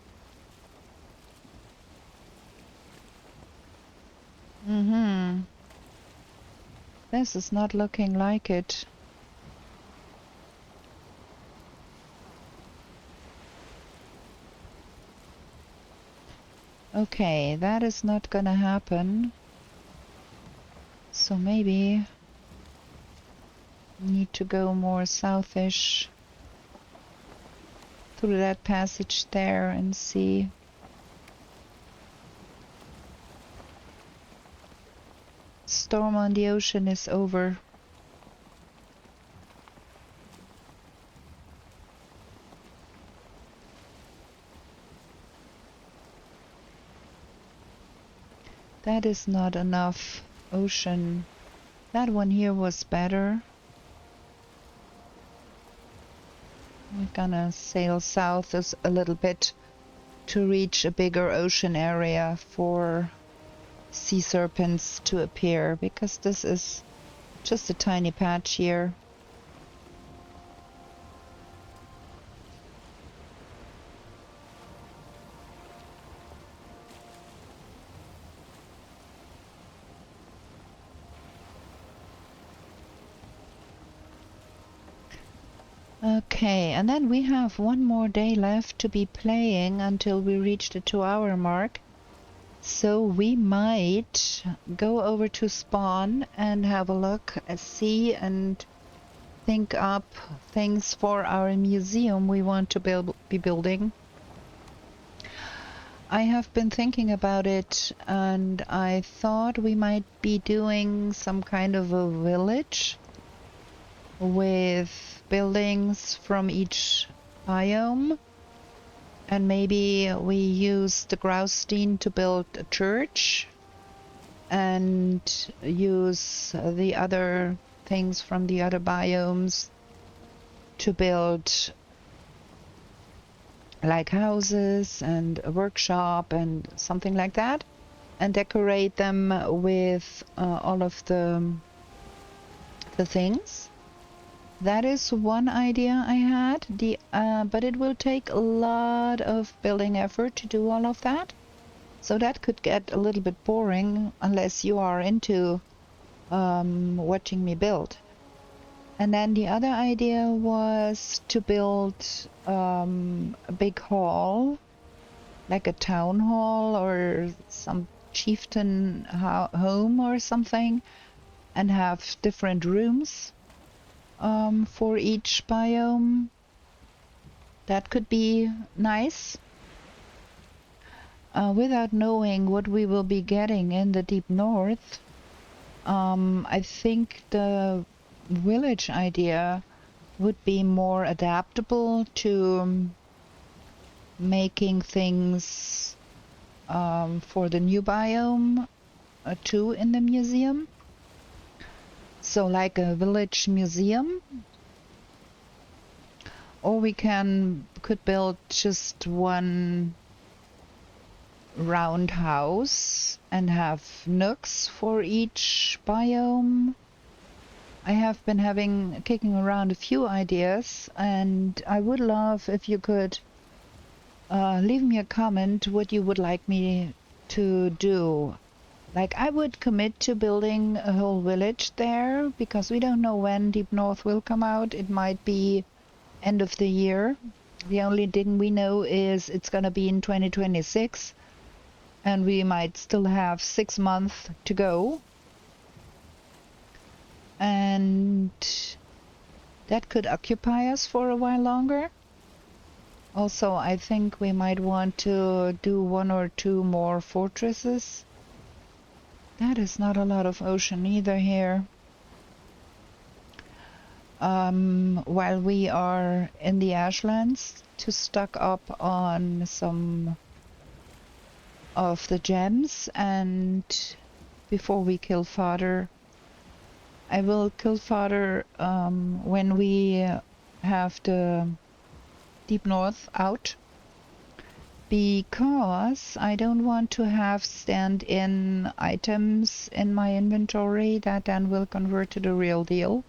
This is not looking like it. Okay, that is not gonna happen. So maybe Need to go more southish through that passage there and see. Storm on the ocean is over. That is not enough ocean. That one here was better. We're gonna sail south a little bit to reach a bigger ocean area for sea serpents to appear, because this is just a tiny patch here. Okay, and then we have one more day left to be playing until we reach the 2-hour mark. So we might go over to spawn and have a look, see and think up things for our museum we want to be building. I have been thinking about it, and I thought we might be doing some kind of a village with buildings from each biome, and maybe we use the Graustein to build a church and use the other things from the other biomes to build like houses and a workshop and something like that, and decorate them with all of the things. That is one idea I had, but it will take a lot of building effort to do all of that. So that could get a little bit boring unless you are into watching me build. And then the other idea was to build a big hall, like a town hall or some chieftain home or something, and have different rooms for each biome. That could be nice. Without knowing what we will be getting in the deep north, I think the village idea would be more adaptable to making things for the new biome too in the museum. So like a village museum, or we could build just one round house and have nooks for each biome. I have been kicking around a few ideas, and I would love if you could leave me a comment what you would like me to do. Like, I would commit to building a whole village there, because we don't know when Deep North will come out. It might be end of the year. The only thing we know is it's gonna be in 2026, and we might still have 6 months to go. And that could occupy us for a while longer. Also, I think we might want to do 1 or 2 more fortresses. That is not a lot of ocean either here. While we are in the Ashlands, to stock up on some of the gems, and before we kill fodder. I will kill fodder when we have the Deep North out, because I don't want to have stand-in items in my inventory that then will convert to the real deal.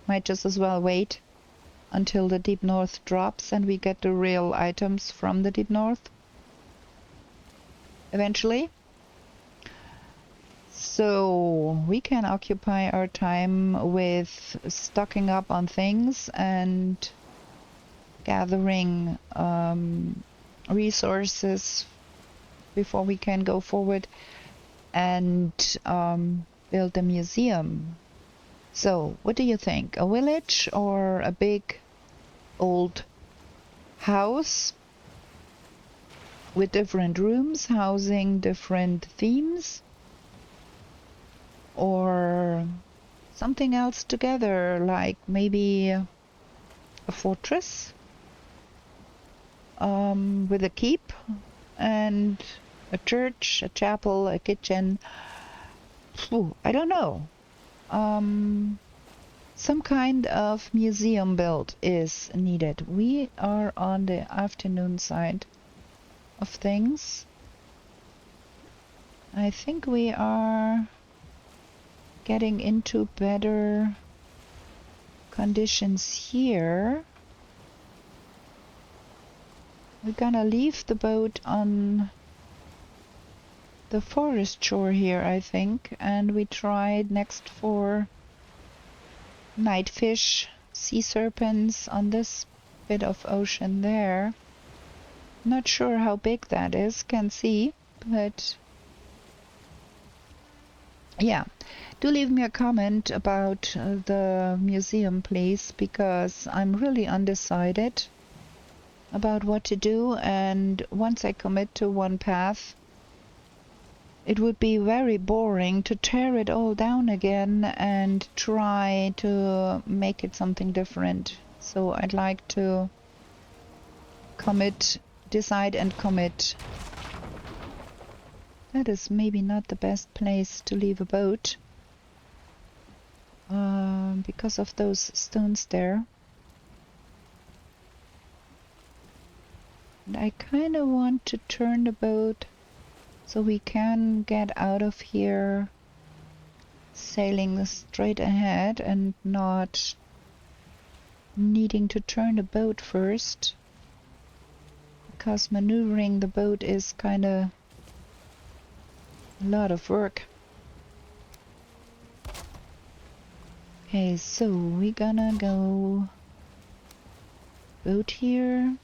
Might just as well wait until the Deep North drops and we get the real items from the Deep North eventually. So we can occupy our time with stocking up on things and gathering resources before we can go forward and build a museum. So, what do you think? A village or a big old house with different rooms housing different themes? Or something else together, like maybe a fortress with a keep and a church, a chapel, a kitchen. Ooh, I don't know. Some kind of museum build is needed. We are on the afternoon side of things. I think we are getting into better conditions here. We're gonna leave the boat on the forest shore here, I think, and we tried next for nightfish, sea serpents on this bit of ocean there. Not sure how big that is, can see, but yeah. Do leave me a comment about the museum, please, because I'm really undecided about what to do, and once I commit to one path, it would be very boring to tear it all down again and try to make it something different. So I'd like to decide and commit. That is maybe not the best place to leave a boat because of those stones there. And I kind of want to turn the boat so we can get out of here sailing straight ahead and not needing to turn the boat first, because maneuvering the boat is kind of a lot of work. Okay, so we're gonna go boat here.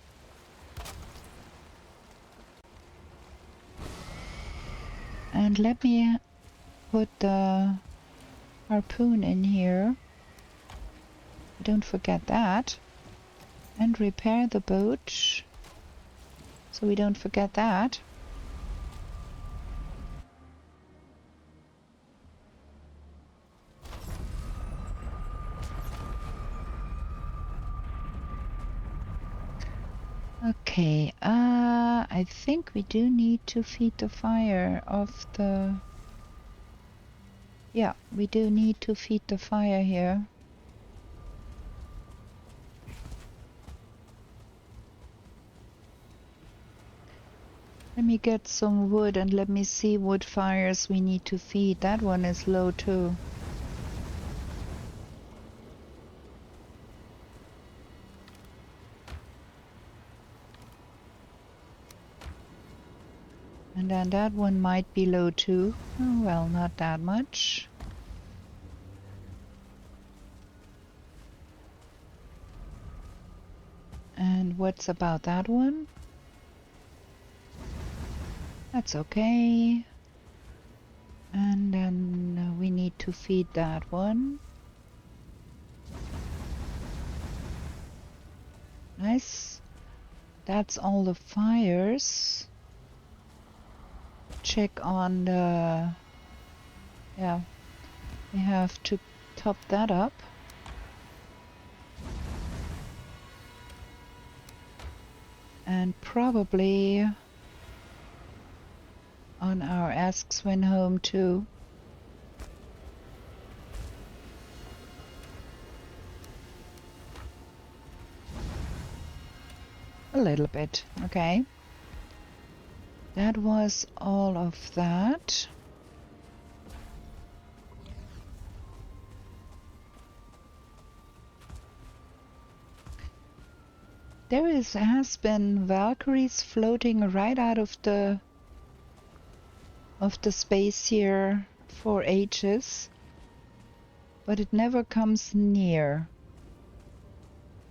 And let me put the harpoon in here. Don't forget that. And repair the boat, so we don't forget that. Okay, I think we do need to feed the fire of the... Yeah, we do need to feed the fire here. Let me get some wood and let me see what fires we need to feed. That one is low too. And then that one might be low too. Oh, well, not that much. And what's about that one? That's okay. And then we need to feed that one. Nice. That's all the fires. Check on the... Yeah, we have to top that up. And probably on our Ask Swin home too. A little bit, okay. That was all of that. Has been Valkyries floating right out of the space here for ages, but it never comes near.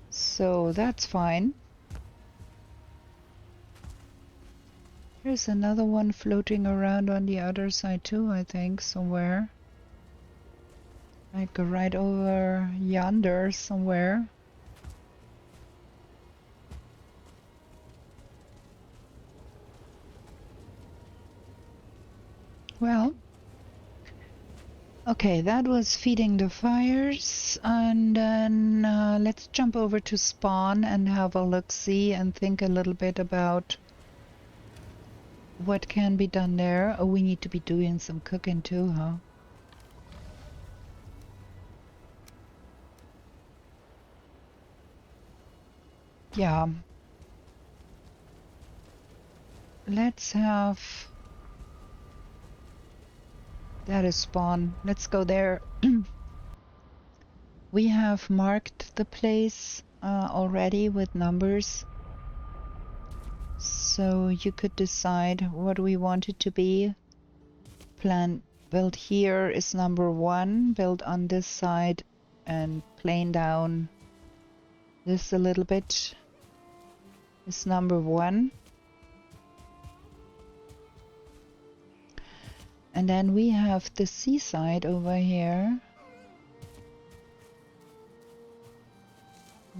So that's fine. There's another one floating around on the other side too, I think, somewhere. Like right over yonder somewhere. Well, okay, that was feeding the fires, and then let's jump over to spawn and have a look-see and think a little bit about what can be done there. Oh, we need to be doing some cooking too, huh? Yeah. Let's have... That is spawn. Let's go there. We have marked the place already with numbers. So you could decide what we want it to be. Plan build here is number 1. Build on this side and plane down this a little bit is number 1. And then we have the seaside over here.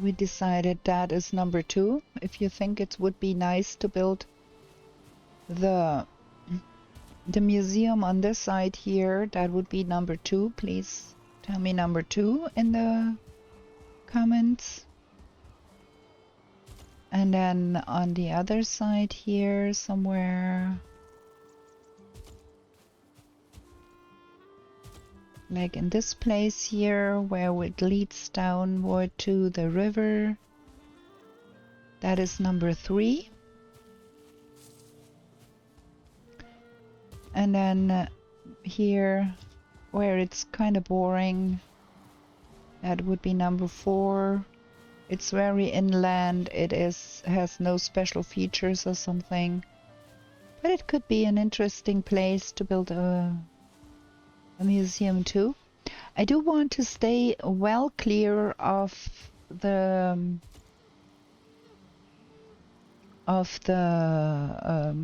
We decided that is number 2. If you think it would be nice to build the museum on this side here, that would be number 2. Please tell me number 2 in the comments. And then on the other side here somewhere, like in this place here where it leads downward to the river, that is number 3. And then here where it's kind of boring, that would be number 4. It's very inland, it has no special features or something, but it could be an interesting place to build a museum too. I do want to stay well clear of the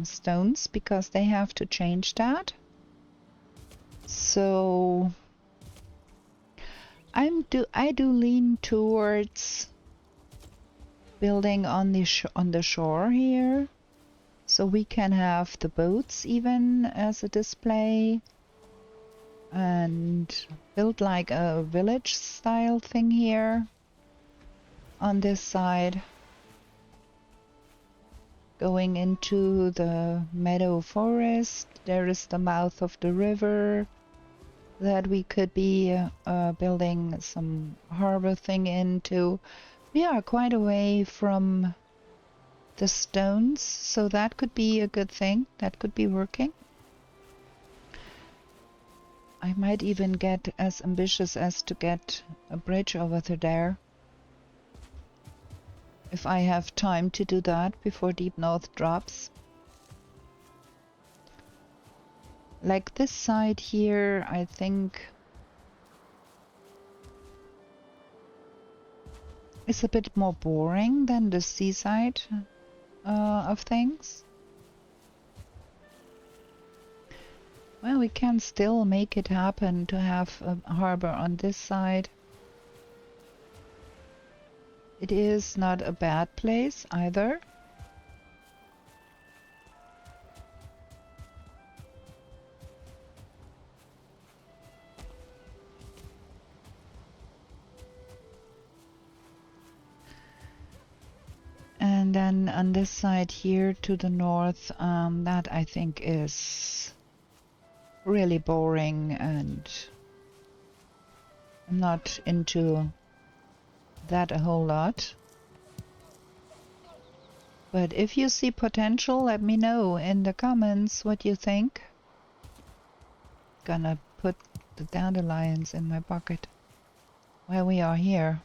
stones, because they have to change that. So I do lean towards building on the shore here, so we can have the boats even as a display, and build like a village style thing here on this side, going into the meadow forest. There is the mouth of the river that we could be building some harbor thing into. We are quite away from the stones, so that could be a good thing. That could be working. I might even get as ambitious as to get a bridge over to there, if I have time to do that before Deep North drops. Like this side here, I think is a bit more boring than the seaside of things. Well, we can still make it happen to have a harbor on this side. It is not a bad place either. And then on this side here to the north, that I think is really boring, and I'm not into that a whole lot. But if you see potential, let me know in the comments what you think. Gonna put the dandelions in my bucket while we are here.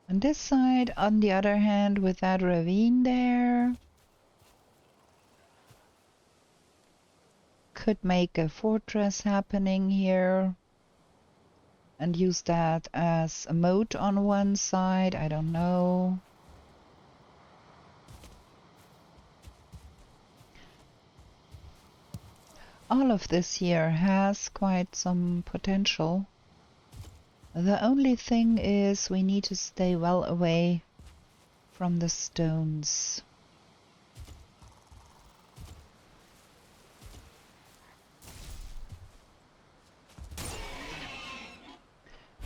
On this side, on the other hand, with that ravine there, could make a fortress happening here and use that as a moat on one side. I don't know. all of this here has quite some potential. The only thing is we need to stay well away from the stones.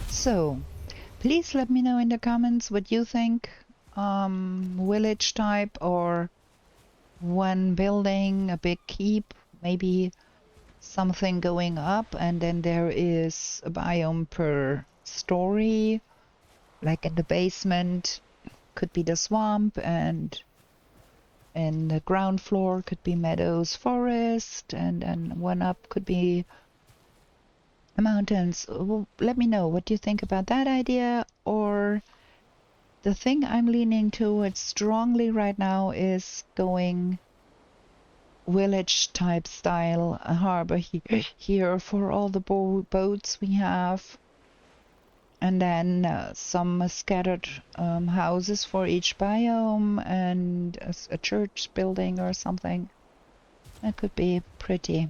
So, please let me know in the comments what you think. Village type or one building, a big keep, maybe something going up and then there is a biome per story, like in the basement could be the swamp and the ground floor could be meadows, forest, and then one up could be mountains. Well, let me know what you think about that idea. Or the thing I'm leaning towards strongly right now is going village type style, a harbor here for all the boats we have, and then some scattered houses for each biome and a church building or something. That could be pretty.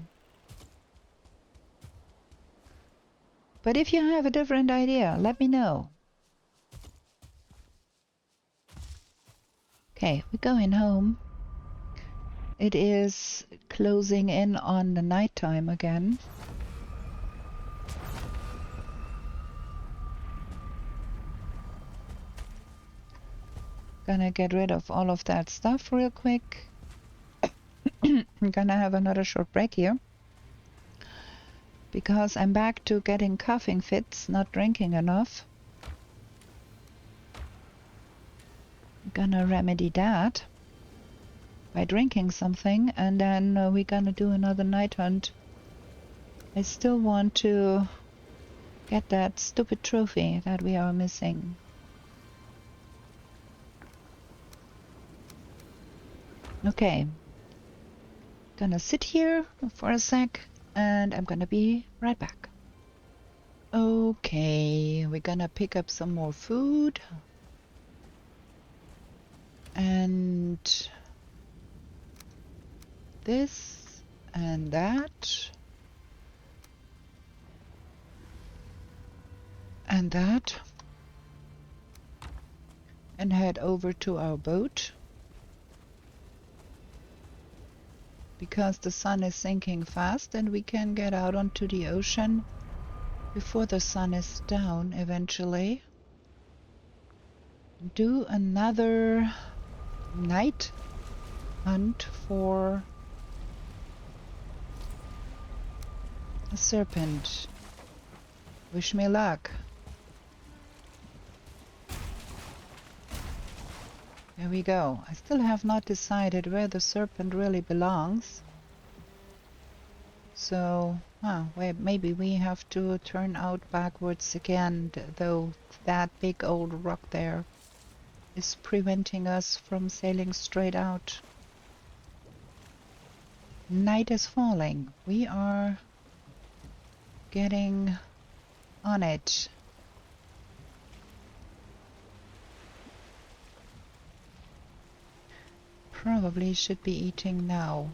But if you have a different idea, let me know. Okay, we're going home. It is closing in on the nighttime again. Gonna get rid of all of that stuff real quick. I'm gonna have another short break here because I'm back to getting coughing fits, not drinking enough. I'm gonna remedy that by drinking something, and then we're gonna do another night hunt. I still want to get that stupid trophy that we are missing. Okay, gonna sit here for a sec and I'm gonna be right back. Okay, we're gonna pick up some more food and this and that and that, and head over to our boat because the sun is sinking fast and we can get out onto the ocean before the sun is down eventually. Do another night hunt for a serpent. Wish me luck. There we go. I still have not decided where the serpent really belongs. So, wait, maybe we have to turn out backwards again, though that big old rock there is preventing us from sailing straight out. Night is falling. We are getting on it. Probably should be eating now.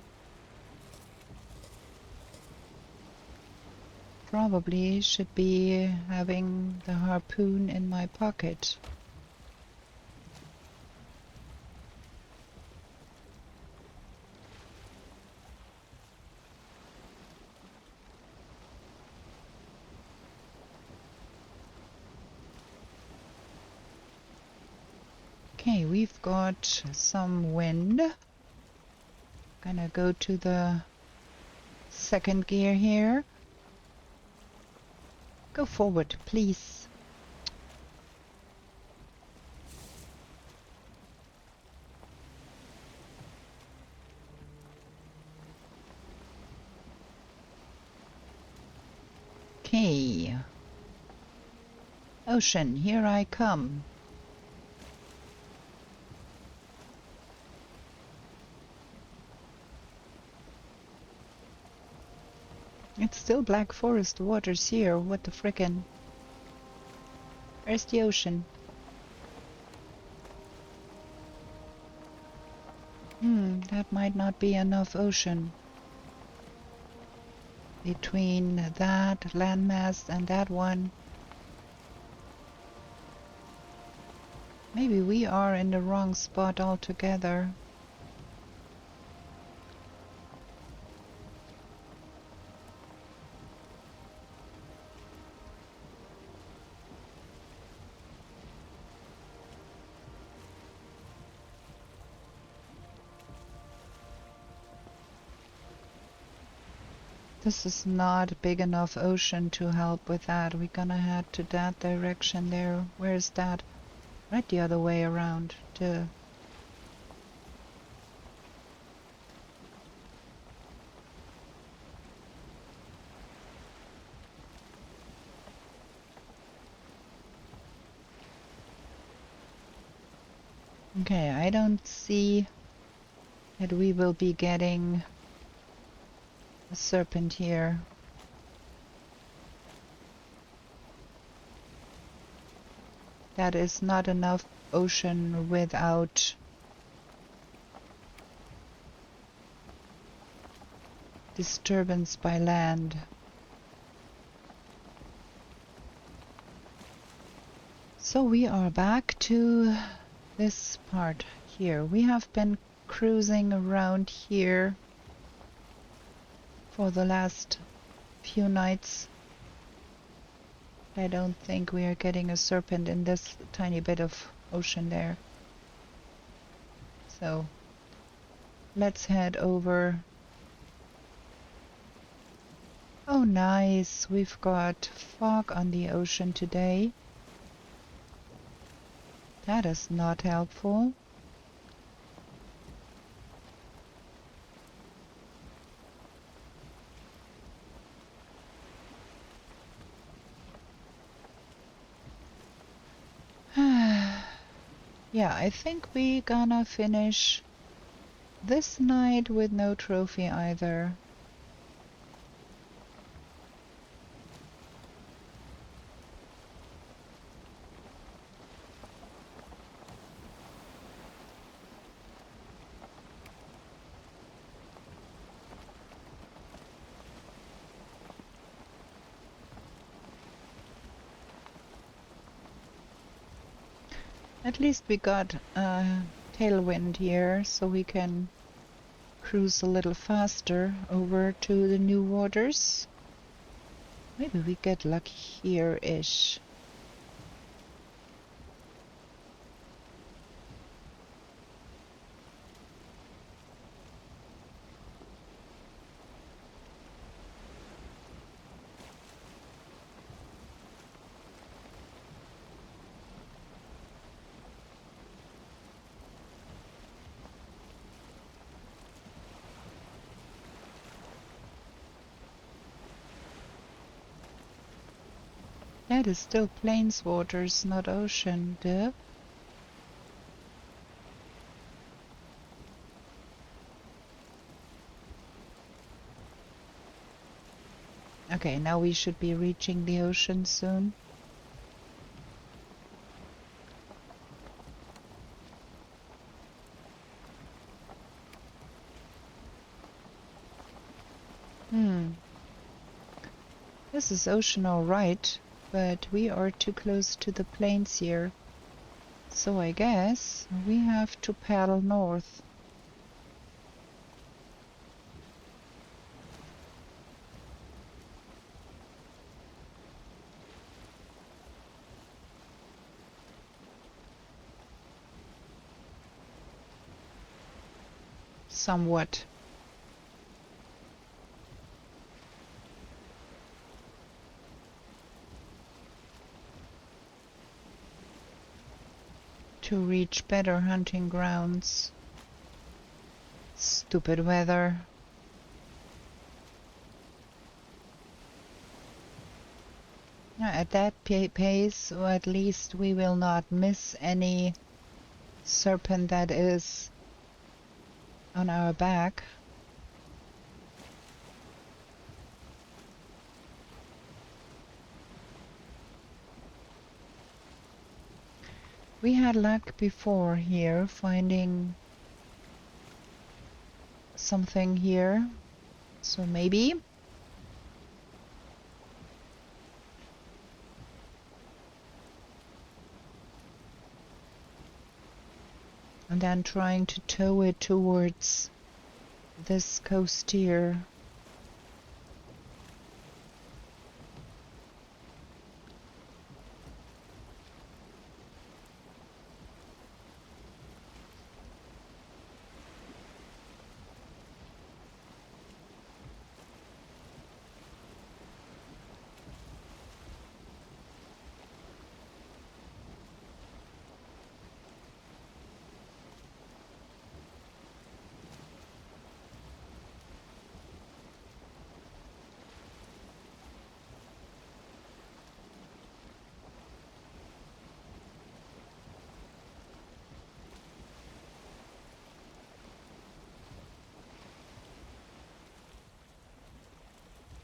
Probably should be having the harpoon in my pocket. Okay, we've got some wind. Gonna go to the second gear here. Go forward, please. Okay. Ocean, here I come. It's still Black Forest waters here. What the frickin'? Where's the ocean? That might not be enough ocean. between that landmass and that one. Maybe we are in the wrong spot altogether. This is not a big enough ocean to help with that. We're gonna head to that direction there. Where's that? Right the other way around. Okay, I don't see that we will be getting a serpent here. That is not enough ocean without disturbance by land. So we are back to this part here. We have been cruising around here for the last few nights. I don't think we are getting a serpent in this tiny bit of ocean there. So let's head over. Oh nice, we've got fog on the ocean today. That is not helpful. Yeah, I think we gonna finish this night with no trophy either. At least we got tailwind here, so we can cruise a little faster over to the new waters. Maybe we get lucky here-ish. That is still plains waters, not ocean, duh. Okay, now we should be reaching the ocean soon. This is ocean alright, but we are too close to the plains here. So I guess we have to paddle north. Somewhat. To reach better hunting grounds. Stupid weather. At that pace, or at least we will not miss any serpent that is on our back. We had luck before here, finding something here, so maybe and then trying to tow it towards this coast here.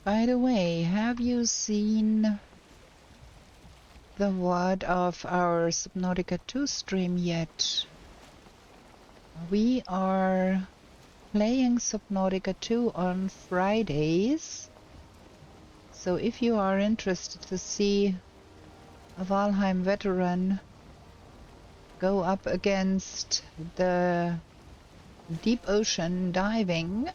By the way, have you seen the VOD of our Subnautica 2 stream yet? We are playing Subnautica 2 on Fridays. So if you are interested to see a Valheim veteran go up against the deep ocean diving,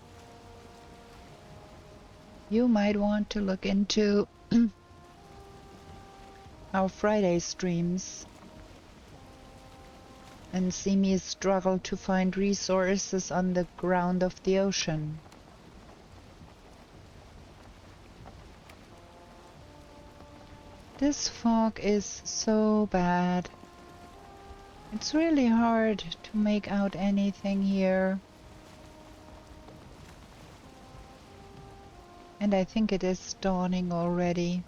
you might want to look into our Friday streams and see me struggle to find resources on the ground of the ocean. This fog is so bad. It's really hard to make out anything here. And I think it is dawning already.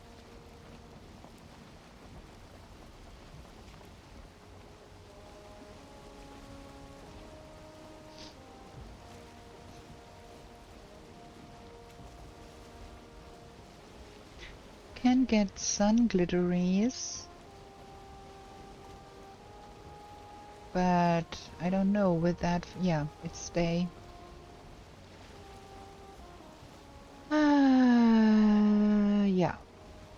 Can get sun glitteries. But I don't know with that. Yeah, it's day. Yeah.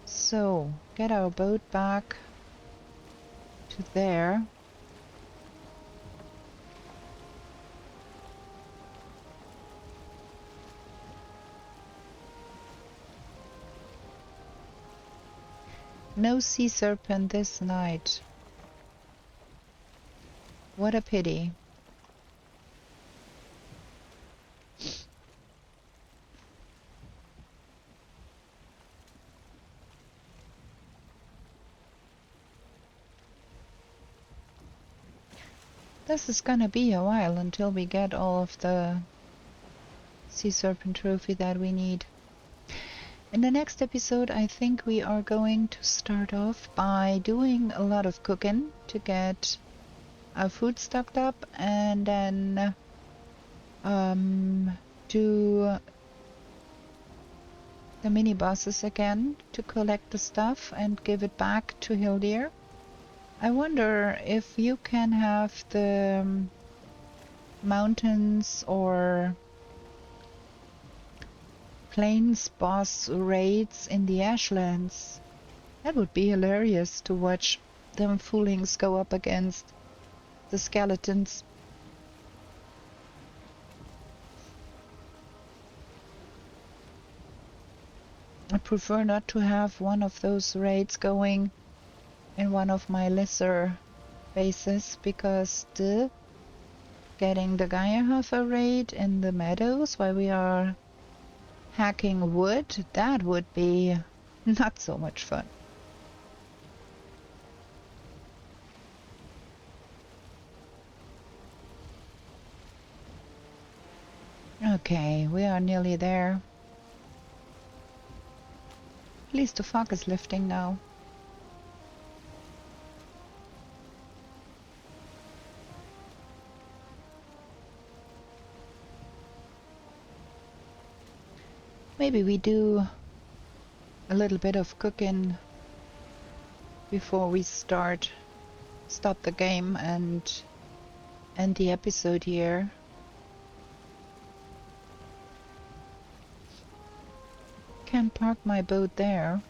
So, get our boat back to there. No sea serpent this night. What a pity. This is gonna be a while until we get all of the sea serpent trophy that we need. In the next episode, I think we are going to start off by doing a lot of cooking to get our food stocked up, and then do the mini bosses again to collect the stuff and give it back to Hildir. I wonder if you can have the mountains or plains boss raids in the Ashlands. That would be hilarious to watch them foolings go up against the skeletons. I prefer not to have one of those raids going in one of my lesser bases, because getting the Geierhofer raid in the meadows while we are hacking wood, that would be not so much fun. Okay, we are nearly there. At least the fog is lifting now. Maybe we do a little bit of cooking before we stop the game and end the episode here. Can park my boat there.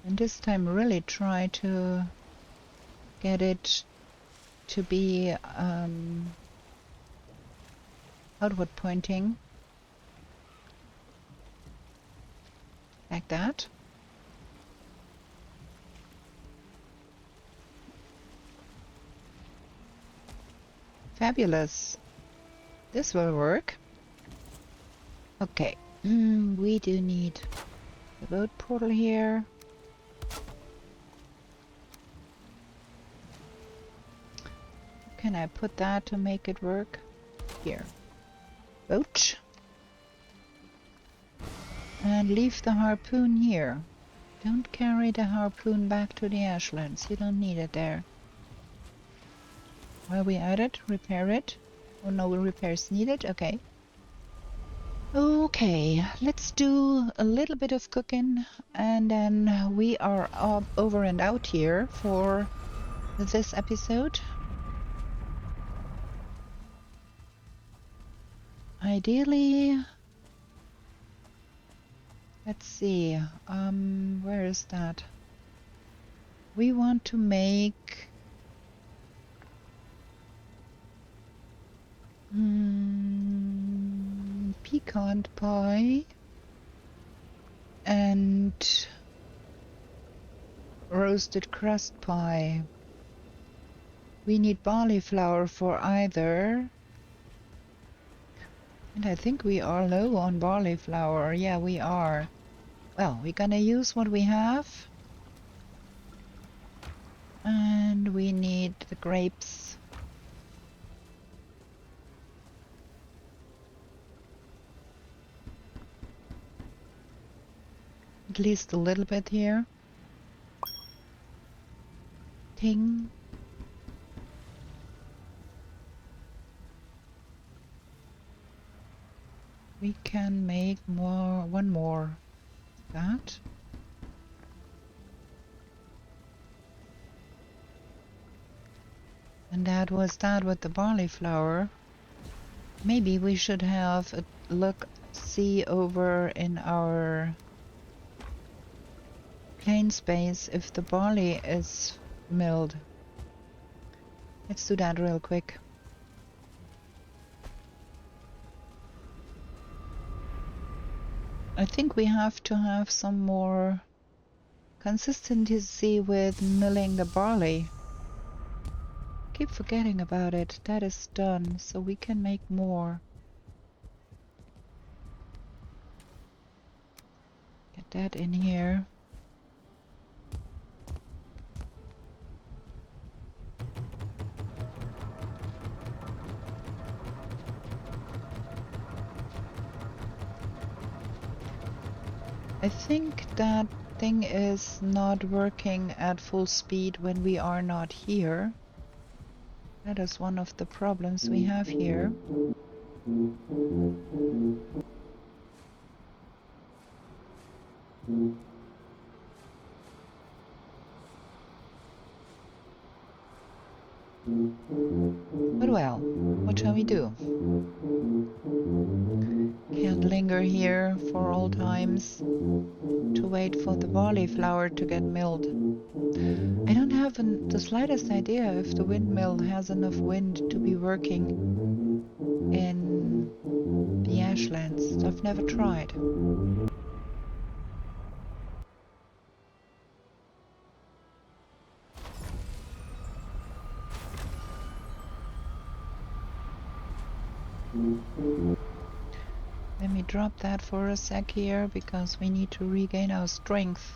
And this time really try to get it to be outward pointing. Like that. Fabulous. This will work. Okay. We do need the boat portal here. Can I put that to make it work? Here. Boat. And leave the harpoon here. Don't carry the harpoon back to the ashlands. You don't need it there. While we at it, repair it. Oh, no repairs needed. Okay. Okay, let's do a little bit of cooking and then we are up, over and out here for this episode. Ideally, let's see, where is that? We want to make pecan pie and roasted crust pie. We need barley flour for either. And I think we are low on barley flour. Yeah, we are. Well, we're gonna use what we have. And we need the grapes. At least a little bit here. Ting. We can make one more. That. And that was that with the barley flour. Maybe we should have a see over in our plain space if the barley is milled. Let's do that real quick. I think we have to have some more consistency with milling the barley. Keep forgetting about it. That is done, so we can make more. Get that in here. I think that thing is not working at full speed when we are not here. That is one of the problems we have here. But well, what shall we do? Can't linger here for all times to wait for the barley flour to get milled. I don't have the slightest idea if the windmill has enough wind to be working in the ashlands. I've never tried. Let me drop that for a sec here because we need to regain our strength.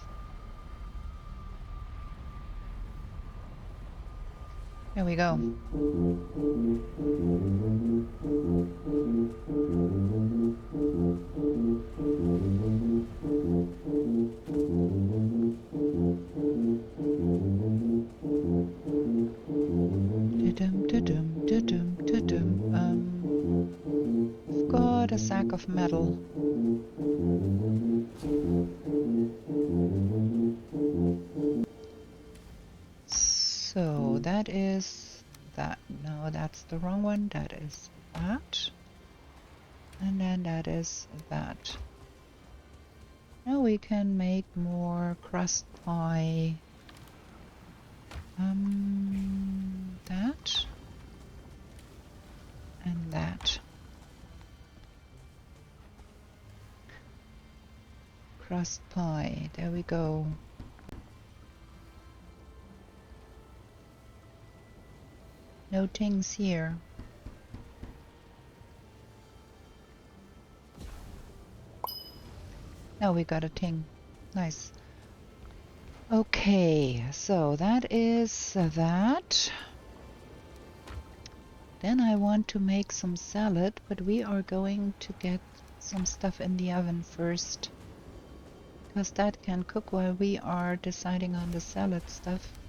There we go. I've got a sack of metal. So that is that. No, that's the wrong one. That is that. And then that is that. Now we can make more crust pie. That and that. Crust pie. There we go. No things here. Now we got a ting. Nice. Okay, so that is that. Then I want to make some salad, but we are going to get some stuff in the oven first, because that can cook while we are deciding on the salad stuff.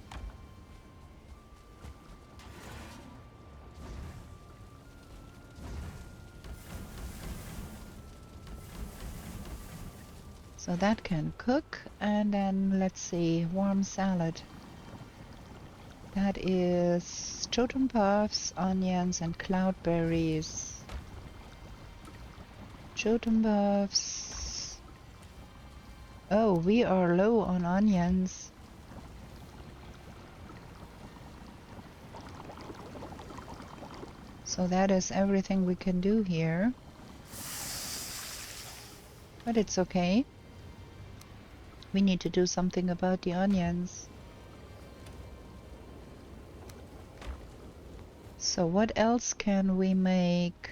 So that can cook, and then let's see, warm salad. That is totem puffs, onions, and cloudberries. Totem puffs. Oh, we are low on onions. So that is everything we can do here. But it's okay. We need to do something about the onions. So what else can we make?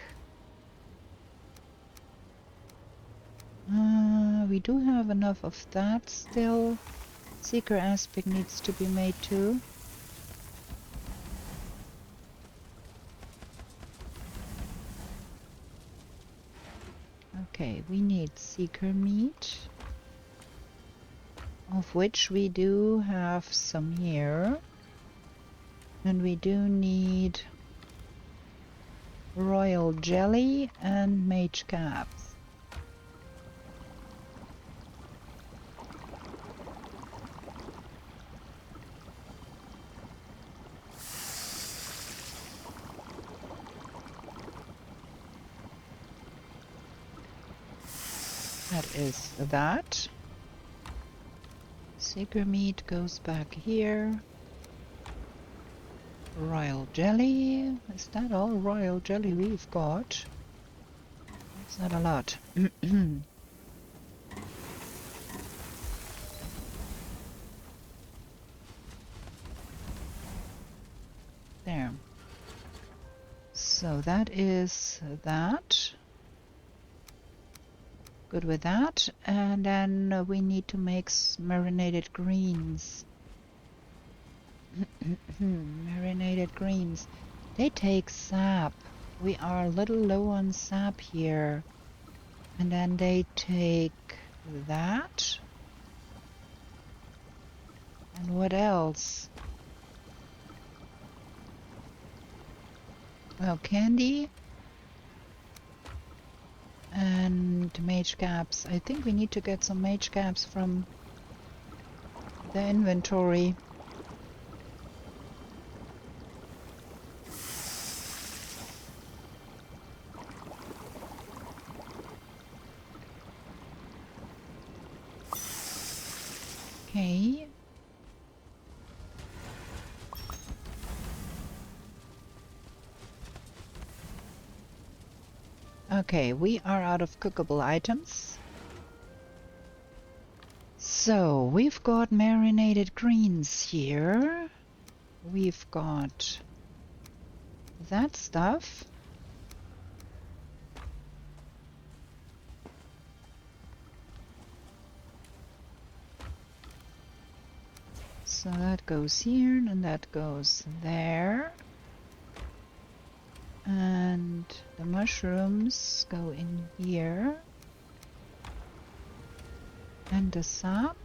We do have enough of that still. Seeker aspic needs to be made too. Okay, we need seeker meat, of which we do have some here. And we do need royal jelly and mage caps. That is that. Seeker meat goes back here. Royal jelly. Is that all royal jelly we've got? That's not a lot. There. So that is that. Good with that. And then we need to make marinated greens. Marinated greens. They take sap. We are a little low on sap here. And then they take that. And what else? Oh, candy. And mage caps. I think we need to get some mage caps from the inventory. Okay. Okay, we are out of cookable items. So, we've got marinated greens here. We've got that stuff. So that goes here and that goes there. And the mushrooms go in here. And the sap.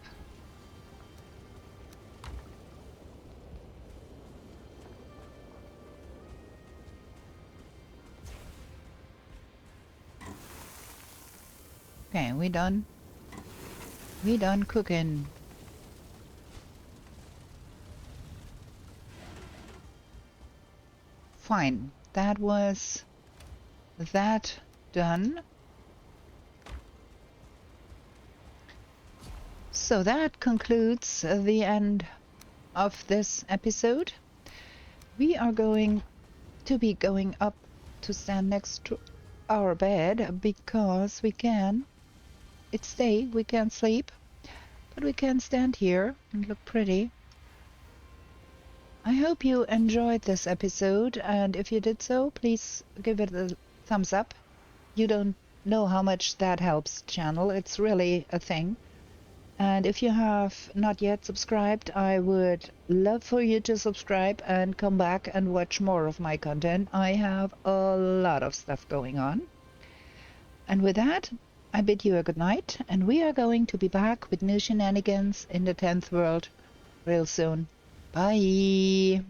Okay, we done. We done cooking. Fine. That was that done. So that concludes the end of this episode. We are going to be going up to stand next to our bed because we can. It's day, we can't sleep, but we can stand here and look pretty. I hope you enjoyed this episode, and if you did so, please give it a thumbs up. You don't know how much that helps the channel. It's really a thing. And if you have not yet subscribed, I would love for you to subscribe and come back and watch more of my content. I have a lot of stuff going on. And with that, I bid you a good night, and we are going to be back with new shenanigans in the 10th world real soon. Bye!